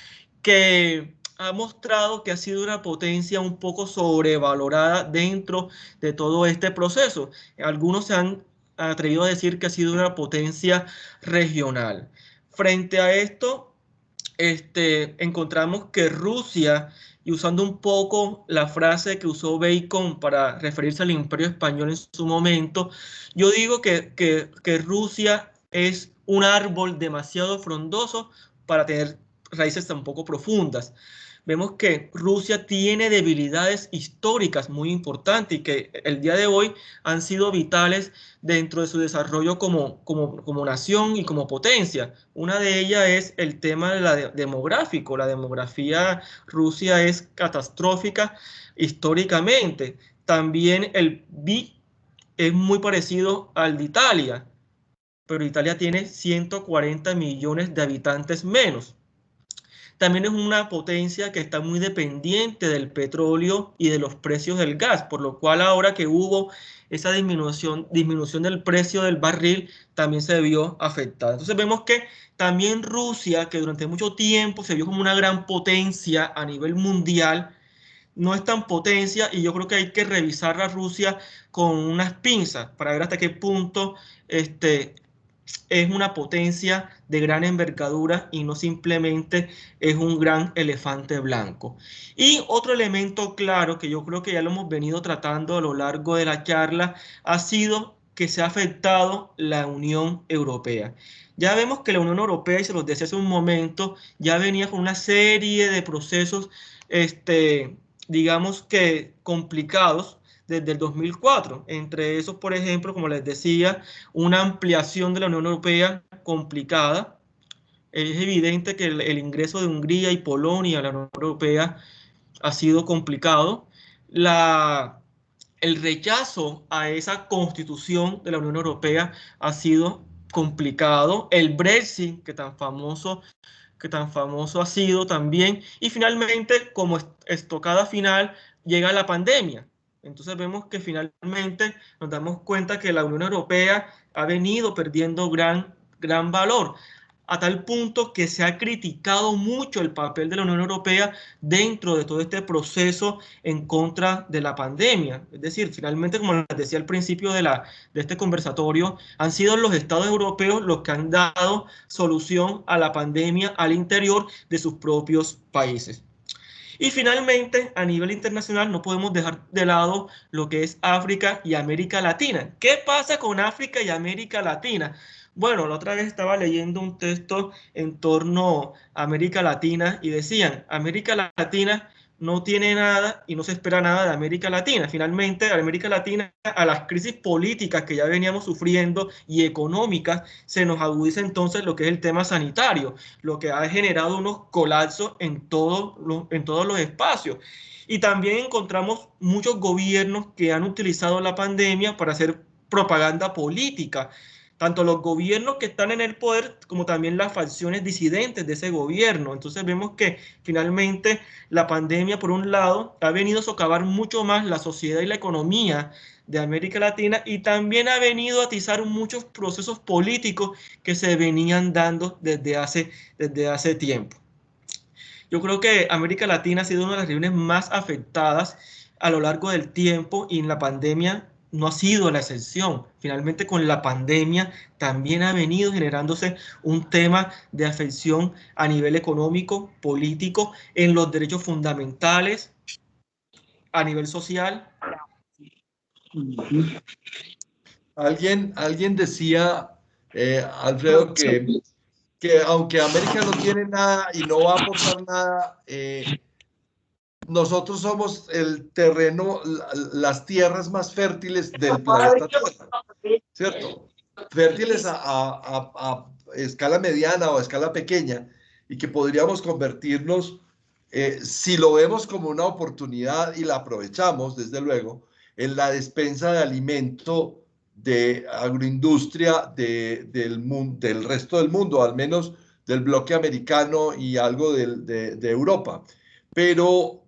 que ha mostrado que ha sido una potencia un poco sobrevalorada dentro de todo este proceso. Algunos se han atrevido a decir que ha sido una potencia regional. Frente a esto, encontramos que Rusia, y usando un poco la frase que usó Bacon para referirse al Imperio Español en su momento, yo digo que Rusia es un árbol demasiado frondoso para tener raíces tan poco profundas. Vemos que Rusia tiene debilidades históricas muy importantes y que el día de hoy han sido vitales dentro de su desarrollo como nación y como potencia. Una de ellas es el tema demográfico. La demografía Rusia es catastrófica históricamente. También el PIB es muy parecido al de Italia, pero Italia tiene 140 millones de habitantes menos. También es una potencia que está muy dependiente del petróleo y de los precios del gas, por lo cual ahora que hubo esa disminución del precio del barril, también se vio afectada. Entonces vemos que también Rusia, que durante mucho tiempo se vio como una gran potencia a nivel mundial, no es tan potencia y yo creo que hay que revisar a Rusia con unas pinzas para ver hasta qué punto es una potencia de gran envergadura y no simplemente es un gran elefante blanco. Y otro elemento claro que yo creo que ya lo hemos venido tratando a lo largo de la charla ha sido que se ha afectado la Unión Europea. Ya vemos que la Unión Europea, y se los decía hace un momento, ya venía con una serie de procesos, digamos que complicados desde el 2004. Entre esos, por ejemplo, como les decía, una ampliación de la Unión Europea complicada. Es evidente que el ingreso de Hungría y Polonia a la Unión Europea ha sido complicado. El rechazo a esa constitución de la Unión Europea ha sido complicado. El Brexit, que tan famoso ha sido también. Y finalmente, como estocada final, llega la pandemia. Entonces vemos que finalmente nos damos cuenta que la Unión Europea ha venido perdiendo gran valor, a tal punto que se ha criticado mucho el papel de la Unión Europea dentro de todo este proceso en contra de la pandemia. Es decir, finalmente, como les decía al principio de este conversatorio, han sido los estados europeos los que han dado solución a la pandemia al interior de sus propios países. Y finalmente, a nivel internacional, no podemos dejar de lado lo que es África y América Latina. ¿Qué pasa con África y América Latina? Bueno, la otra vez estaba leyendo un texto en torno a América Latina y decían, América Latina no tiene nada y no se espera nada de América Latina. Finalmente, América Latina, a las crisis políticas que ya veníamos sufriendo y económicas, se nos agudiza entonces lo que es el tema sanitario, lo que ha generado unos colapsos en todos los espacios. Y también encontramos muchos gobiernos que han utilizado la pandemia para hacer propaganda política, tanto los gobiernos que están en el poder como también las facciones disidentes de ese gobierno. Entonces vemos que finalmente la pandemia, por un lado, ha venido a socavar mucho más la sociedad y la economía de América Latina y también ha venido a atizar muchos procesos políticos que se venían dando desde hace tiempo. Yo creo que América Latina ha sido una de las regiones más afectadas a lo largo del tiempo y en la pandemia no ha sido la excepción. Finalmente, con la pandemia también ha venido generándose un tema de afección a nivel económico, político, en los derechos fundamentales, a nivel social. Alguien decía, Alfredo, que aunque América no tiene nada y no va a aportar nada, nosotros somos el terreno, las tierras más fértiles del planeta Tierra, ¿cierto? Fértiles a escala mediana o a escala pequeña y que podríamos convertirnos, si lo vemos como una oportunidad y la aprovechamos, desde luego, en la despensa de alimento de agroindustria del resto del mundo, al menos del bloque americano y algo de Europa. Pero,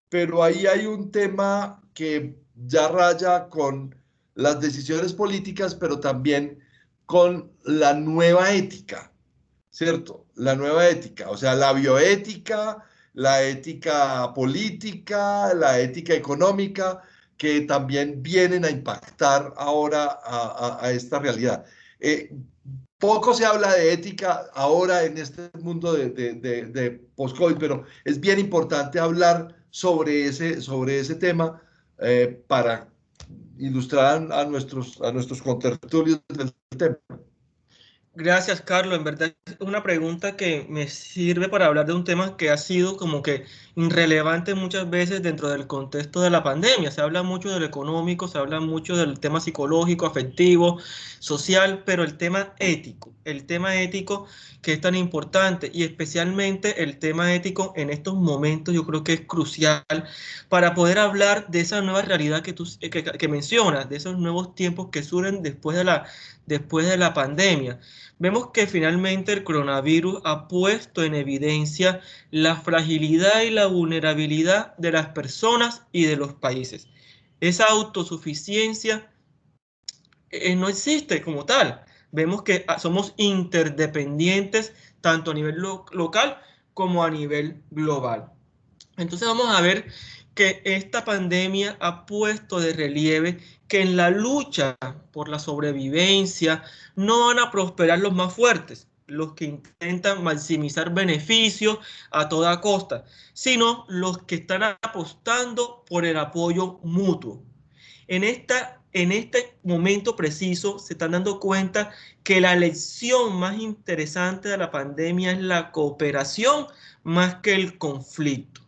pero ahí hay un tema que ya raya con las decisiones políticas, pero también con la nueva ética, ¿cierto? La nueva ética, o sea, la bioética, la ética política, la ética económica, que también vienen a impactar ahora a esta realidad. Eh, Poco se habla de ética ahora en este mundo de post-COVID, pero es bien importante hablar sobre ese tema para ilustrar a nuestros contertulios del tema. Gracias, Carlos. En verdad es una pregunta que me sirve para hablar de un tema que ha sido como que irrelevante muchas veces dentro del contexto de la pandemia. Se habla mucho de lo económico, se habla mucho del tema psicológico, afectivo, social, pero el tema ético que es tan importante y especialmente el tema ético en estos momentos yo creo que es crucial para poder hablar de esa nueva realidad que mencionas, de esos nuevos tiempos que surgen después de la pandemia. Vemos que finalmente el coronavirus ha puesto en evidencia la fragilidad y la vulnerabilidad de las personas y de los países. Esa autosuficiencia no existe como tal. Vemos que somos interdependientes tanto a nivel local como a nivel global. Entonces vamos a ver que esta pandemia ha puesto de relieve que en la lucha por la sobrevivencia no van a prosperar los más fuertes, los que intentan maximizar beneficios a toda costa, sino los que están apostando por el apoyo mutuo. En este momento preciso se están dando cuenta que la lección más interesante de la pandemia es la cooperación más que el conflicto.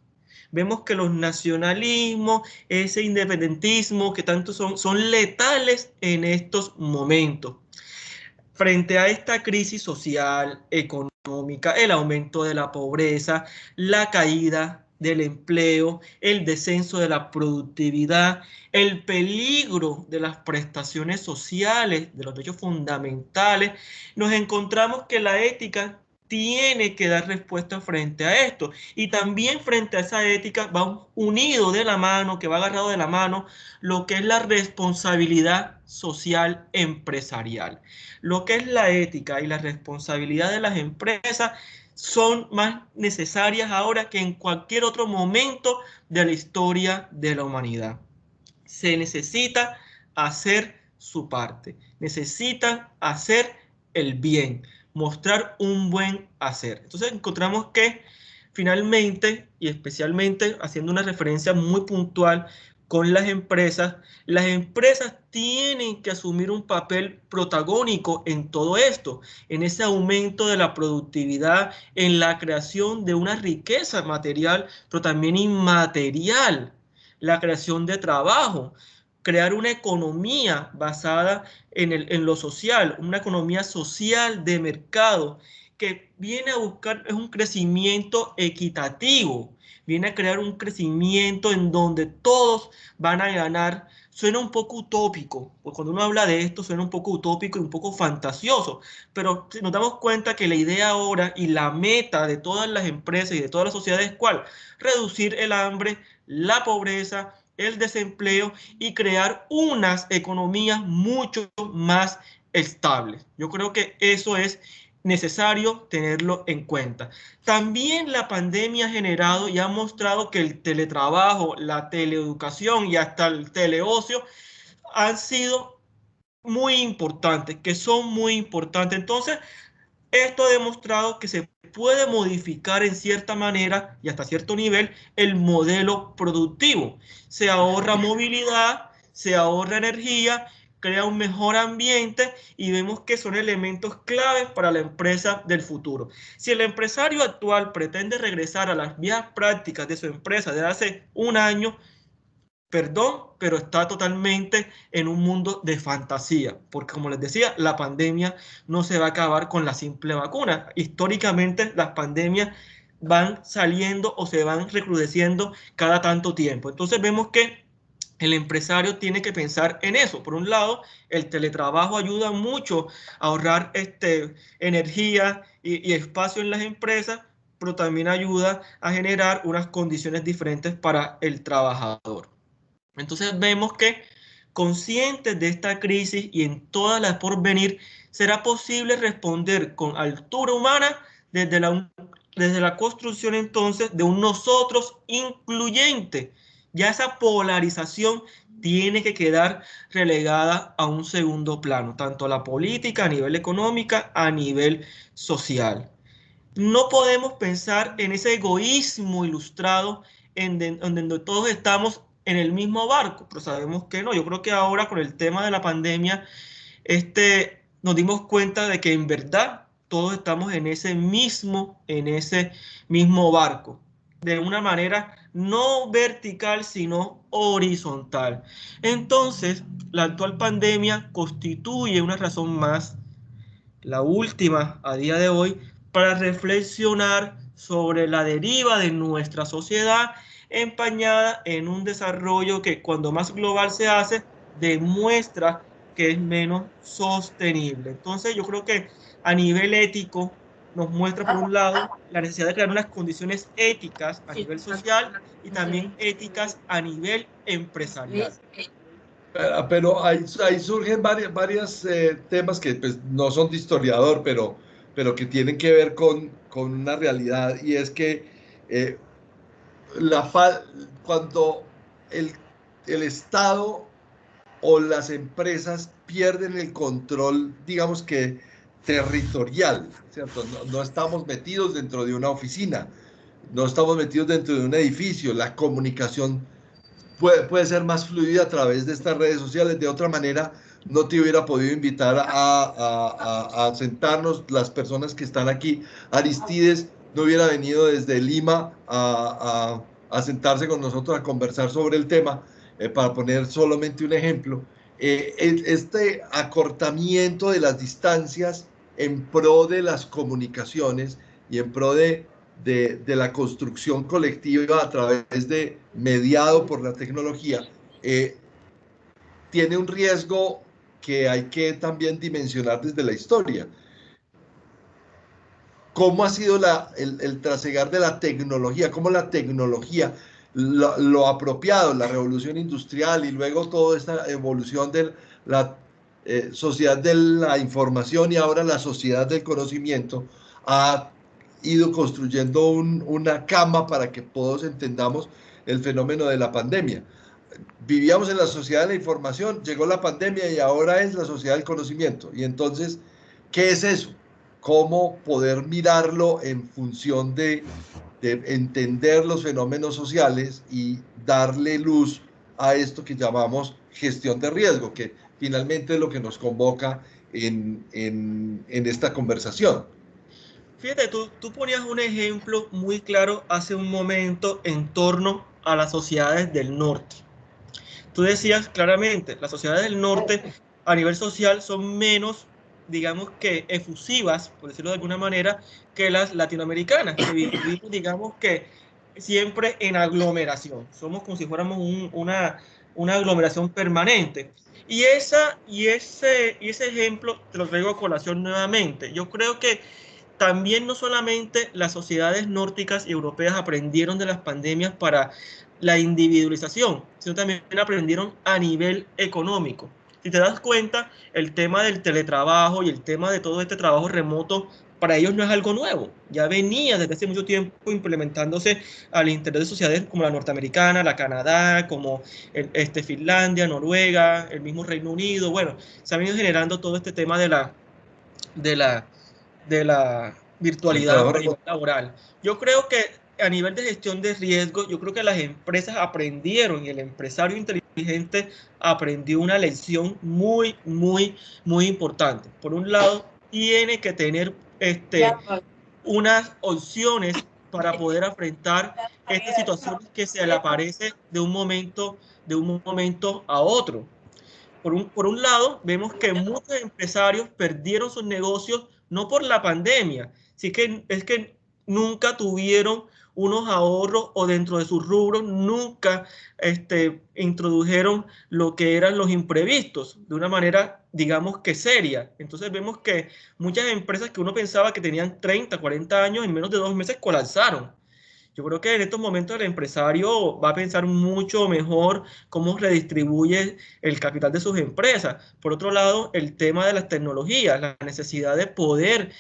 Vemos que los nacionalismos, ese independentismo que tanto son letales en estos momentos. Frente a esta crisis social, económica, el aumento de la pobreza, la caída del empleo, el descenso de la productividad, el peligro de las prestaciones sociales, de los derechos fundamentales, nos encontramos que la ética tiene que dar respuesta frente a esto. Y también frente a esa ética va unido de la mano, que va agarrado de la mano, lo que es la responsabilidad social empresarial. Lo que es la ética y la responsabilidad de las empresas son más necesarias ahora que en cualquier otro momento de la historia de la humanidad. Se necesita hacer su parte, necesitan hacer el bien, mostrar un buen hacer. Entonces encontramos que finalmente y especialmente haciendo una referencia muy puntual con las empresas tienen que asumir un papel protagónico en todo esto, en ese aumento de la productividad, en la creación de una riqueza material, pero también inmaterial, la creación de trabajo, crear una economía basada en lo social, una economía social de mercado que viene a buscar es un crecimiento equitativo, viene a crear un crecimiento en donde todos van a ganar. Suena un poco utópico, pues cuando uno habla de esto suena un poco utópico y un poco fantasioso, pero si nos damos cuenta que la idea ahora y la meta de todas las empresas y de todas las sociedades es ¿cuál? Reducir el hambre, la pobreza, el desempleo y crear unas economías mucho más estables. Yo creo que eso es necesario tenerlo en cuenta. También la pandemia ha generado y ha mostrado que el teletrabajo, la teleeducación y hasta el teleocio han sido muy importantes, que son muy importantes. Entonces, esto ha demostrado que se puede modificar en cierta manera y hasta cierto nivel el modelo productivo. Se ahorra movilidad, se ahorra energía, crea un mejor ambiente y vemos que son elementos claves para la empresa del futuro. Si el empresario actual pretende regresar a las vías prácticas de su empresa de hace un año, perdón, pero está totalmente en un mundo de fantasía, porque como les decía, la pandemia no se va a acabar con la simple vacuna. Históricamente las pandemias van saliendo o se van recrudeciendo cada tanto tiempo. Entonces vemos que el empresario tiene que pensar en eso. Por un lado, el teletrabajo ayuda mucho a ahorrar energía y espacio en las empresas, pero también ayuda a generar unas condiciones diferentes para el trabajador. Entonces vemos que conscientes de esta crisis y en todas las por venir, será posible responder con altura humana desde la construcción entonces de un nosotros incluyente. Ya esa polarización tiene que quedar relegada a un segundo plano, tanto la política a nivel económica, a nivel social. No podemos pensar en ese egoísmo ilustrado en donde todos estamos en el mismo barco, pero sabemos que no. Yo creo que ahora con el tema de la pandemia, nos dimos cuenta de que en verdad todos estamos en ese mismo barco, de una manera no vertical, sino horizontal. Entonces, la actual pandemia constituye una razón más, la última a día de hoy, para reflexionar sobre la deriva de nuestra sociedad empañada en un desarrollo que cuando más global se hace, demuestra que es menos sostenible. Entonces yo creo que a nivel ético nos muestra por un lado la necesidad de crear unas condiciones éticas a nivel social y también éticas a nivel empresarial. Pero ahí surgen varios temas que pues, no son de historiador, pero que tienen que ver con una realidad, y es que eh, cuando el, el Estado o las empresas pierden el control, digamos que territorial, ¿cierto? No estamos metidos dentro de una oficina, no estamos metidos dentro de un edificio, la comunicación puede ser más fluida a través de estas redes sociales. De otra manera, no te hubiera podido invitar a sentarnos las personas que están aquí. Aristides no hubiera venido desde Lima a sentarse con nosotros a conversar sobre el tema, para poner solamente un ejemplo. Este acortamiento de las distancias en pro de las comunicaciones y en pro de la construcción colectiva a través de mediado por la tecnología, tiene un riesgo que hay que también dimensionar desde la historia. ¿Cómo ha sido el trasegar de la tecnología? ¿Cómo la tecnología, lo apropiado, la revolución industrial y luego toda esta evolución de la sociedad de la información y ahora la sociedad del conocimiento, ha ido construyendo una cama para que todos entendamos el fenómeno de la pandemia? Vivíamos en la sociedad de la información, llegó la pandemia y ahora es la sociedad del conocimiento. Y entonces, ¿qué es eso? ¿Cómo poder mirarlo en función de entender los fenómenos sociales y darle luz a esto que llamamos gestión de riesgo, que finalmente es lo que nos convoca en esta conversación. Fíjate, tú ponías un ejemplo muy claro hace un momento en torno a las sociedades del norte. Tú decías claramente, las sociedades del norte a nivel social son menos, digamos que efusivas, por decirlo de alguna manera, que las latinoamericanas, que vivimos, digamos que siempre en aglomeración. Somos como si fuéramos una aglomeración permanente. Y ese ejemplo te lo traigo a colación nuevamente. Yo creo que también no solamente las sociedades nórdicas y europeas aprendieron de las pandemias para la individualización, sino también aprendieron a nivel económico. Si te das cuenta, el tema del teletrabajo y el tema de todo este trabajo remoto, para ellos no es algo nuevo. Ya venía desde hace mucho tiempo implementándose al interior de sociedades como la norteamericana, la Canadá, como Finlandia, Noruega, el mismo Reino Unido. Bueno, se ha venido generando todo este tema de la, de la El virtualidad trabajo a nivel remoto. laboral. Yo creo que a nivel de gestión de riesgo, yo creo que las empresas aprendieron y el empresario inteligente aprendió una lección muy, muy, muy importante. Por un lado, tiene que tener unas opciones para poder enfrentar estas situaciones que se le aparece de un momento a otro. Por un lado, vemos que muchos empresarios perdieron sus negocios no por la pandemia, es que nunca tuvieron unos ahorros o dentro de sus rubros nunca introdujeron lo que eran los imprevistos de una manera, digamos que seria. Entonces vemos que muchas empresas que uno pensaba que tenían 30, 40 años, en menos de 2 meses colapsaron. Yo creo que en estos momentos el empresario va a pensar mucho mejor cómo redistribuye el capital de sus empresas. Por otro lado, el tema de las tecnologías, la necesidad de poder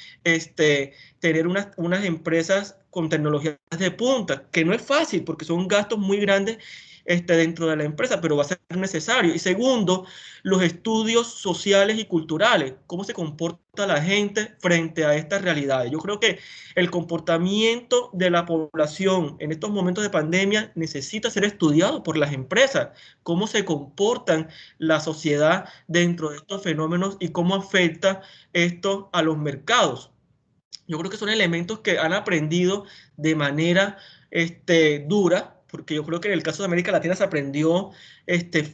tener unas empresas con tecnologías de punta, que no es fácil porque son gastos muy grandes dentro de la empresa, pero va a ser necesario. Y segundo, los estudios sociales y culturales, cómo se comporta la gente frente a estas realidades. Yo creo que el comportamiento de la población en estos momentos de pandemia necesita ser estudiado por las empresas, cómo se comportan la sociedad dentro de estos fenómenos y cómo afecta esto a los mercados. Yo creo que son elementos que han aprendido de manera dura, porque yo creo que en el caso de América Latina se aprendió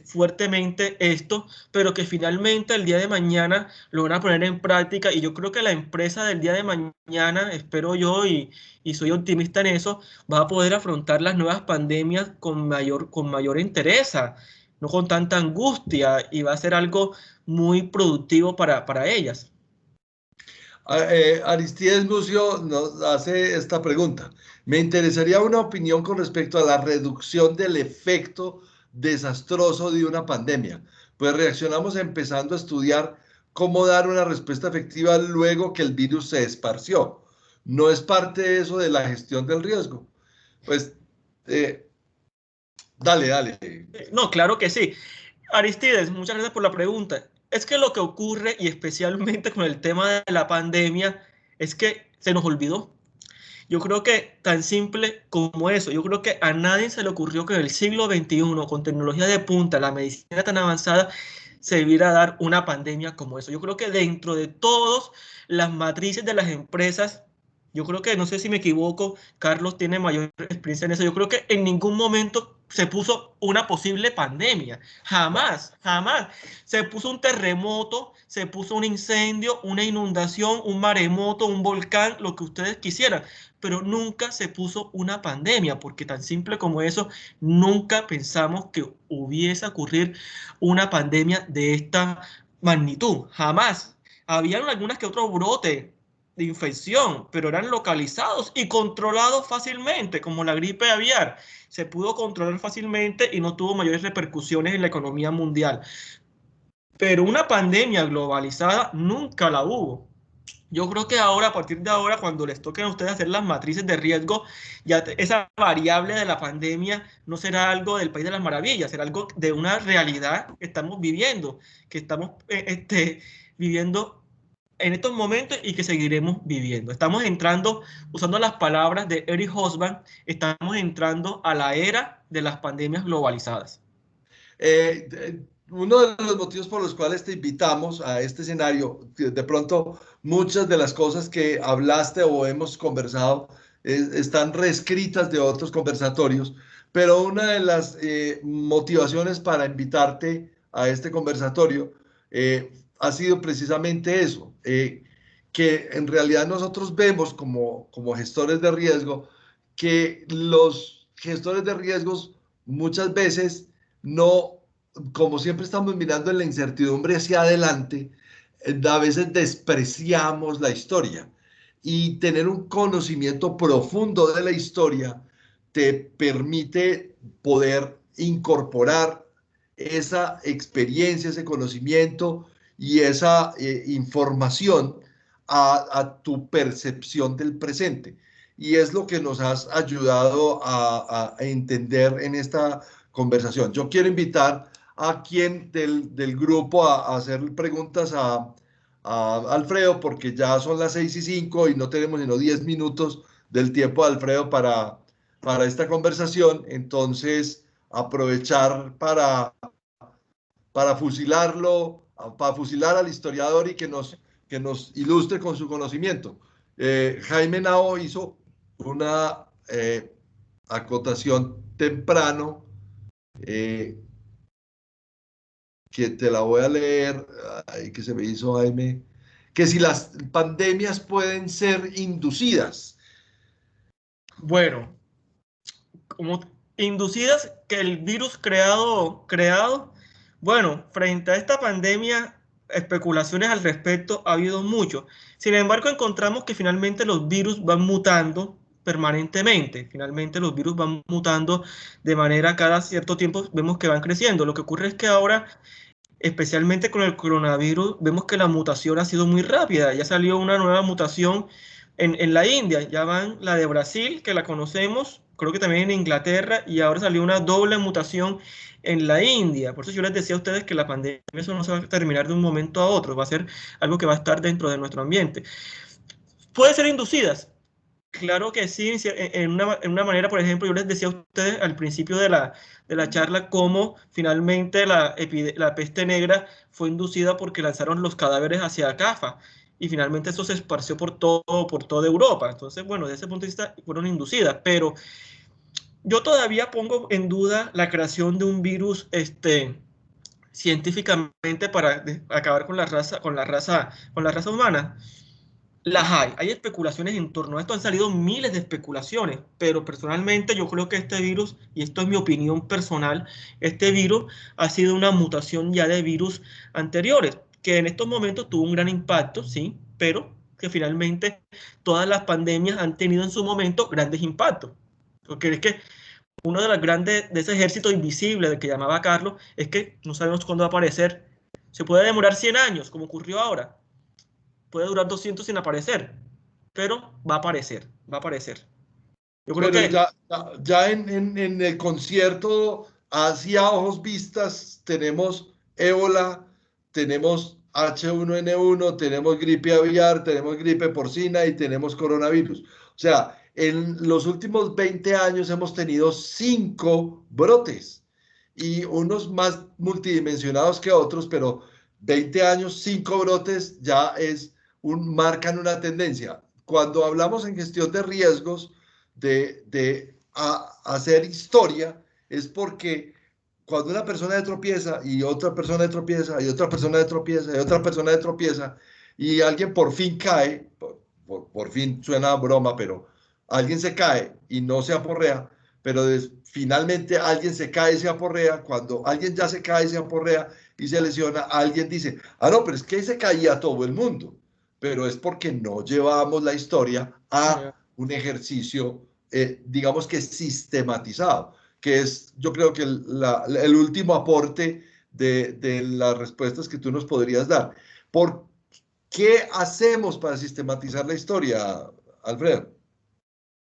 fuertemente esto, pero que finalmente el día de mañana lo van a poner en práctica y yo creo que la empresa del día de mañana, espero yo y soy optimista en eso, va a poder afrontar las nuevas pandemias con mayor entereza, no con tanta angustia y va a ser algo muy productivo para ellas. Aristides Lucio nos hace esta pregunta. Me interesaría una opinión con respecto a la reducción del efecto desastroso de una pandemia. Pues reaccionamos empezando a estudiar cómo dar una respuesta efectiva luego que el virus se esparció. ¿No es parte de eso de la gestión del riesgo? Pues, eh, dale. No, claro que sí. Aristides, muchas gracias por la pregunta. Es que lo que ocurre, y especialmente con el tema de la pandemia, es que se nos olvidó. Yo creo que tan simple como eso, yo creo que a nadie se le ocurrió que en el siglo XXI, con tecnología de punta, la medicina tan avanzada, se debiera dar una pandemia como eso. Yo creo que dentro de todas las matrices de las empresas, yo creo que, no sé si me equivoco, Carlos tiene mayor experiencia en eso, yo creo que en ningún momento se puso una posible pandemia. Jamás, jamás. Se puso un terremoto, se puso un incendio, una inundación, un maremoto, un volcán, lo que ustedes quisieran, pero nunca se puso una pandemia, porque tan simple como eso, nunca pensamos que hubiese ocurrir una pandemia de esta magnitud. Jamás. Habían algunas que otros brotes de infección, pero eran localizados y controlados fácilmente, como la gripe aviar. Se pudo controlar fácilmente y no tuvo mayores repercusiones en la economía mundial. Pero una pandemia globalizada nunca la hubo. Yo creo que ahora, a partir de ahora, cuando les toquen a ustedes hacer las matrices de riesgo, esa variable de la pandemia no será algo del país de las maravillas, será algo de una realidad que estamos viviendo, que estamos viviendo en estos momentos y que seguiremos viviendo. Estamos entrando, usando las palabras de Eric Hobsbawm, estamos entrando a la era de las pandemias globalizadas. Uno de los motivos por los cuales te invitamos a este escenario, de pronto muchas de las cosas que hablaste o hemos conversado están reescritas de otros conversatorios, pero una de las motivaciones para invitarte a este conversatorio ha sido precisamente eso, que en realidad nosotros vemos como gestores de riesgo que los gestores de riesgos muchas veces no, como siempre estamos mirando en la incertidumbre hacia adelante, a veces despreciamos la historia. Y tener un conocimiento profundo de la historia te permite poder incorporar esa experiencia, ese conocimiento y esa información a tu percepción del presente. Y es lo que nos has ayudado a entender en esta conversación. Yo quiero invitar a quien del grupo a hacer preguntas a Alfredo, porque ya son las 6:05 y no tenemos sino 10 minutos del tiempo de Alfredo para esta conversación. Entonces, aprovechar para fusilarlo, para fusilar al historiador y que nos ilustre con su conocimiento. Jaime Nao hizo una acotación temprano que te la voy a leer, ay, que se me hizo Jaime, que si las pandemias pueden ser inducidas. Bueno, como inducidas que el virus creado, bueno, frente a esta pandemia, especulaciones al respecto ha habido mucho. Sin embargo, encontramos que finalmente los virus van mutando permanentemente. Finalmente los virus van mutando de manera cada cierto tiempo, vemos que van creciendo. Lo que ocurre es que ahora, especialmente con el coronavirus, vemos que la mutación ha sido muy rápida. Ya salió una nueva mutación en la India, ya van la de Brasil, que la conocemos, creo que también en Inglaterra, y ahora salió una doble mutación en la India. Por eso yo les decía a ustedes que la pandemia eso no se va a terminar de un momento a otro, va a ser algo que va a estar dentro de nuestro ambiente. ¿Puede ser inducidas? Claro que sí, en una manera, por ejemplo, yo les decía a ustedes al principio de la charla cómo finalmente la peste negra fue inducida porque lanzaron los cadáveres hacia Cafa y finalmente eso se esparció por toda Europa. Entonces, bueno, desde ese punto de vista fueron inducidas, pero yo todavía pongo en duda la creación de un virus científicamente para acabar con la raza humana. Las hay especulaciones en torno a esto, han salido miles de especulaciones, pero personalmente yo creo que este virus, y esto es mi opinión personal, este virus ha sido una mutación ya de virus anteriores, que en estos momentos tuvo un gran impacto, sí, pero que finalmente todas las pandemias han tenido en su momento grandes impactos. Porque es que uno de los grandes, de ese ejército invisible del que llamaba Carlos, es que no sabemos cuándo va a aparecer. Se puede demorar 100 años, como ocurrió ahora, puede durar 200 sin aparecer, pero va a aparecer, va a aparecer. Yo creo Pero que ya en el concierto, hacia ojos vistas, tenemos ébola, tenemos H1N1, tenemos gripe aviar, tenemos gripe porcina y tenemos coronavirus. O sea, en los últimos 20 años hemos tenido 5 brotes y unos más multidimensionados que otros, pero 20 años, 5 brotes ya marcan una tendencia. Cuando hablamos en gestión de riesgos, hacer historia, es porque cuando una persona tropieza y otra persona tropieza y otra persona tropieza y otra persona tropieza y alguien por fin cae, por fin suena a broma, pero alguien se cae y no se aporrea, pero finalmente alguien se cae y se aporrea, cuando alguien ya se cae y se aporrea y se lesiona, alguien dice, ah, no, pero es que se caía todo el mundo, pero es porque no llevamos la historia a un ejercicio, digamos que sistematizado, que es, yo creo que el último aporte de las respuestas que tú nos podrías dar. ¿Por qué hacemos para sistematizar la historia, Alfredo?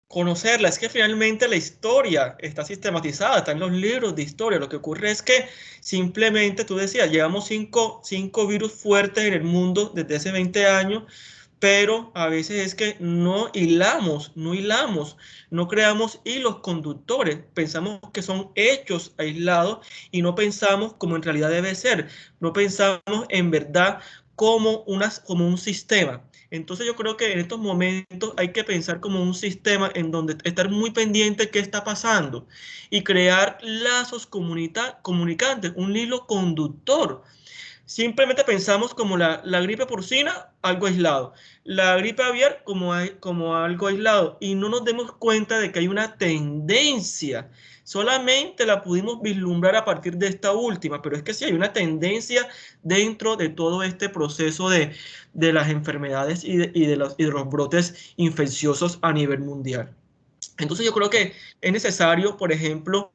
conocerla, es que finalmente la historia está sistematizada, está en los libros de historia. Lo que ocurre es que simplemente, tú decías, llevamos cinco virus fuertes en el mundo desde hace 20 años, pero a veces es que no hilamos, no creamos hilos conductores, pensamos que son hechos aislados y no pensamos como en realidad debe ser, no pensamos en verdad como un sistema. Entonces yo creo que en estos momentos hay que pensar como un sistema en donde estar muy pendiente de qué está pasando y crear lazos comunicantes, un hilo conductor. Simplemente pensamos como la gripe porcina, algo aislado, la gripe aviar como algo aislado y no nos demos cuenta de que hay una tendencia. Solamente la pudimos vislumbrar a partir de esta última, pero es que sí hay una tendencia dentro de todo este proceso de las enfermedades y de los brotes infecciosos a nivel mundial. Entonces yo creo que es necesario, por ejemplo,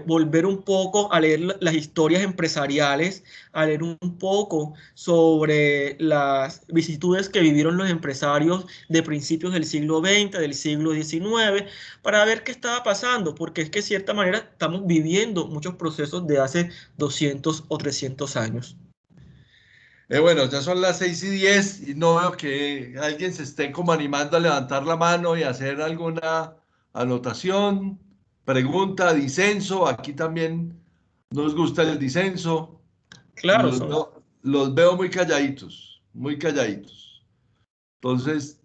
volver un poco a leer las historias empresariales, a leer un poco sobre las vicisitudes que vivieron los empresarios de principios del siglo XX, del siglo XIX, para ver qué estaba pasando, porque es que de cierta manera estamos viviendo muchos procesos de hace 200 o 300 años. Bueno, ya son las 6:10 y no veo que alguien se esté como animando a levantar la mano y hacer alguna anotación, pregunta, disenso. Aquí también nos gusta el disenso. Claro, son. Los veo muy calladitos, muy calladitos. Entonces,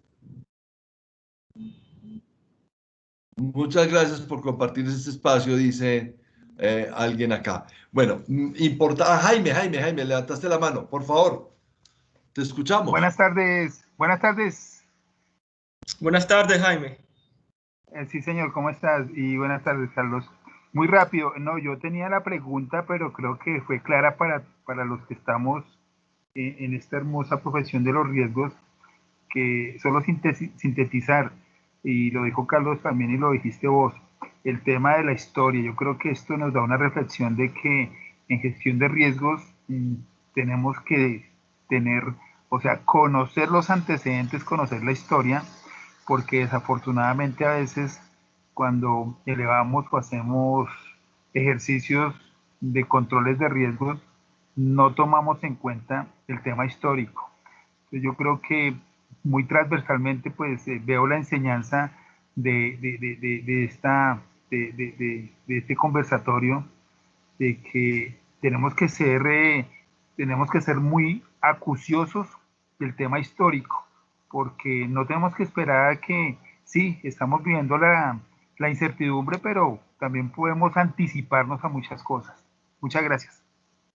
muchas gracias por compartir este espacio, dice alguien acá. Bueno, importa. Jaime, levantaste la mano, por favor, te escuchamos. Buenas tardes, buenas tardes. Buenas tardes, Jaime. Sí, señor, ¿cómo estás? Y buenas tardes, Carlos. Muy rápido, no, yo tenía la pregunta, pero creo que fue clara para los que estamos en esta hermosa profesión de los riesgos, que solo sintetizar, y lo dijo Carlos también y lo dijiste vos, el tema de la historia. Yo creo que esto nos da una reflexión de que en gestión de riesgos tenemos que tener, o sea, conocer los antecedentes, conocer la historia, porque desafortunadamente a veces cuando elevamos o hacemos ejercicios de controles de riesgos, no tomamos en cuenta el tema histórico. Entonces yo creo que muy transversalmente pues veo la enseñanza de este conversatorio, de que tenemos que ser muy acuciosos del tema histórico, porque no tenemos que esperar a que, sí, estamos viendo la incertidumbre, pero también podemos anticiparnos a muchas cosas. Muchas gracias.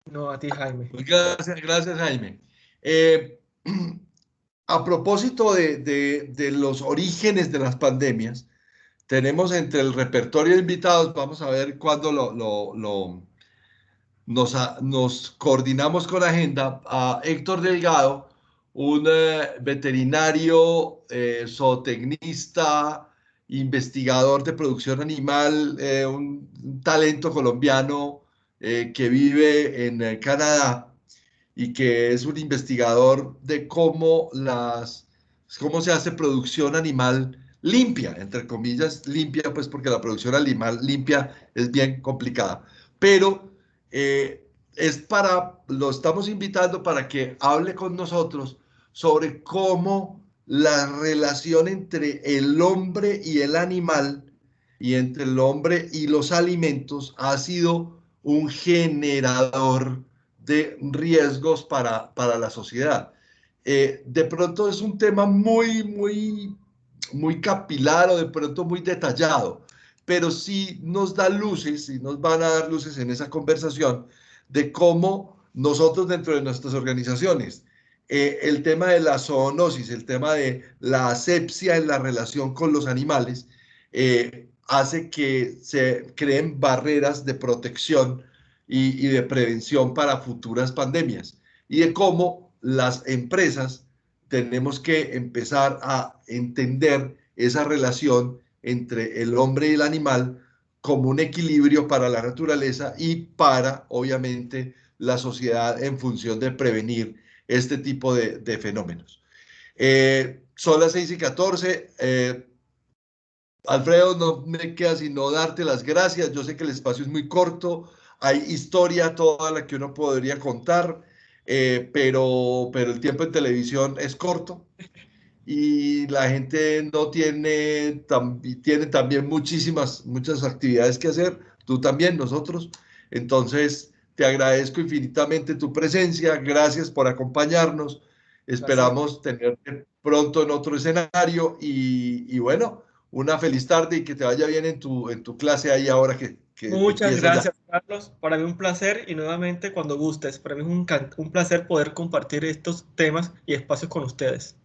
No, a ti, Jaime. Pues gracias, Jaime. A propósito de los orígenes de las pandemias, tenemos entre el repertorio de invitados, vamos a ver cuándo nos coordinamos con agenda, a Héctor Delgado, un veterinario, zootecnista, investigador de producción animal, un talento colombiano que vive en Canadá y que es un investigador de cómo se hace producción animal limpia, entre comillas, limpia, pues porque la producción animal limpia es bien complicada. Pero lo estamos invitando para que hable con nosotros sobre cómo la relación entre el hombre y el animal y entre el hombre y los alimentos ha sido un generador de riesgos para la sociedad. De pronto es un tema muy capilar o de pronto muy detallado, pero sí nos da luces y nos van a dar luces en esa conversación de cómo nosotros dentro de nuestras organizaciones, el tema de la zoonosis, el tema de la asepsia en la relación con los animales, hace que se creen barreras de protección y de prevención para futuras pandemias y de cómo las empresas tenemos que empezar a entender esa relación entre el hombre y el animal como un equilibrio para la naturaleza y para, obviamente, la sociedad en función de prevenir este tipo de fenómenos. Son las 6:14. Alfredo, no me queda sino darte las gracias. Yo sé que el espacio es muy corto, hay historia toda la que uno podría contar. pero el tiempo en televisión es corto y la gente no tiene, tiene también muchas actividades que hacer, tú también, nosotros. Entonces, te agradezco infinitamente tu presencia, gracias por acompañarnos, Gracias. esperamos tenerte pronto en otro escenario y bueno, una feliz tarde y que te vaya bien en tu clase ahí ahora que Muchas empieza ya. gracias, Carlos. Para mí un placer y nuevamente cuando gustes. Para mí es un placer poder compartir estos temas y espacios con ustedes.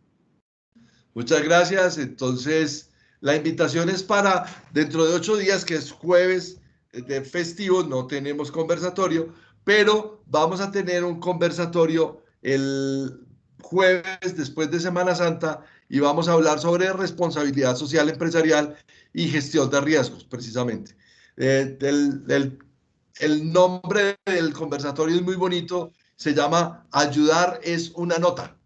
Muchas gracias. Entonces, la invitación es para dentro de 8 días, que es jueves de festivo, no tenemos conversatorio, pero vamos a tener un conversatorio el jueves después de Semana Santa y vamos a hablar sobre responsabilidad social empresarial y gestión de riesgos, precisamente. El nombre del conversatorio es muy bonito, se llama Ayudar es una nota.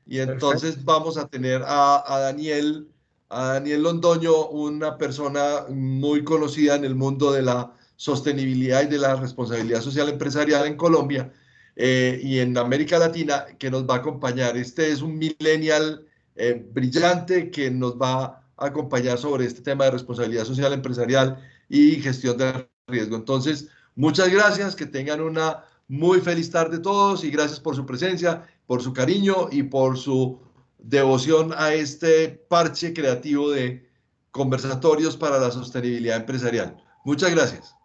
Y Perfecto. entonces vamos a tener a Daniel Londoño, una persona muy conocida en el mundo de la sostenibilidad y de la responsabilidad social empresarial en Colombia y en América Latina, que nos va a acompañar. Este es un millennial brillante que nos va a acompañar sobre este tema de responsabilidad social empresarial y gestión de riesgo. Entonces, muchas gracias, que tengan una muy feliz tarde todos y gracias por su presencia, por su cariño y por su devoción a este parche creativo de conversatorios para la sostenibilidad empresarial. Muchas gracias.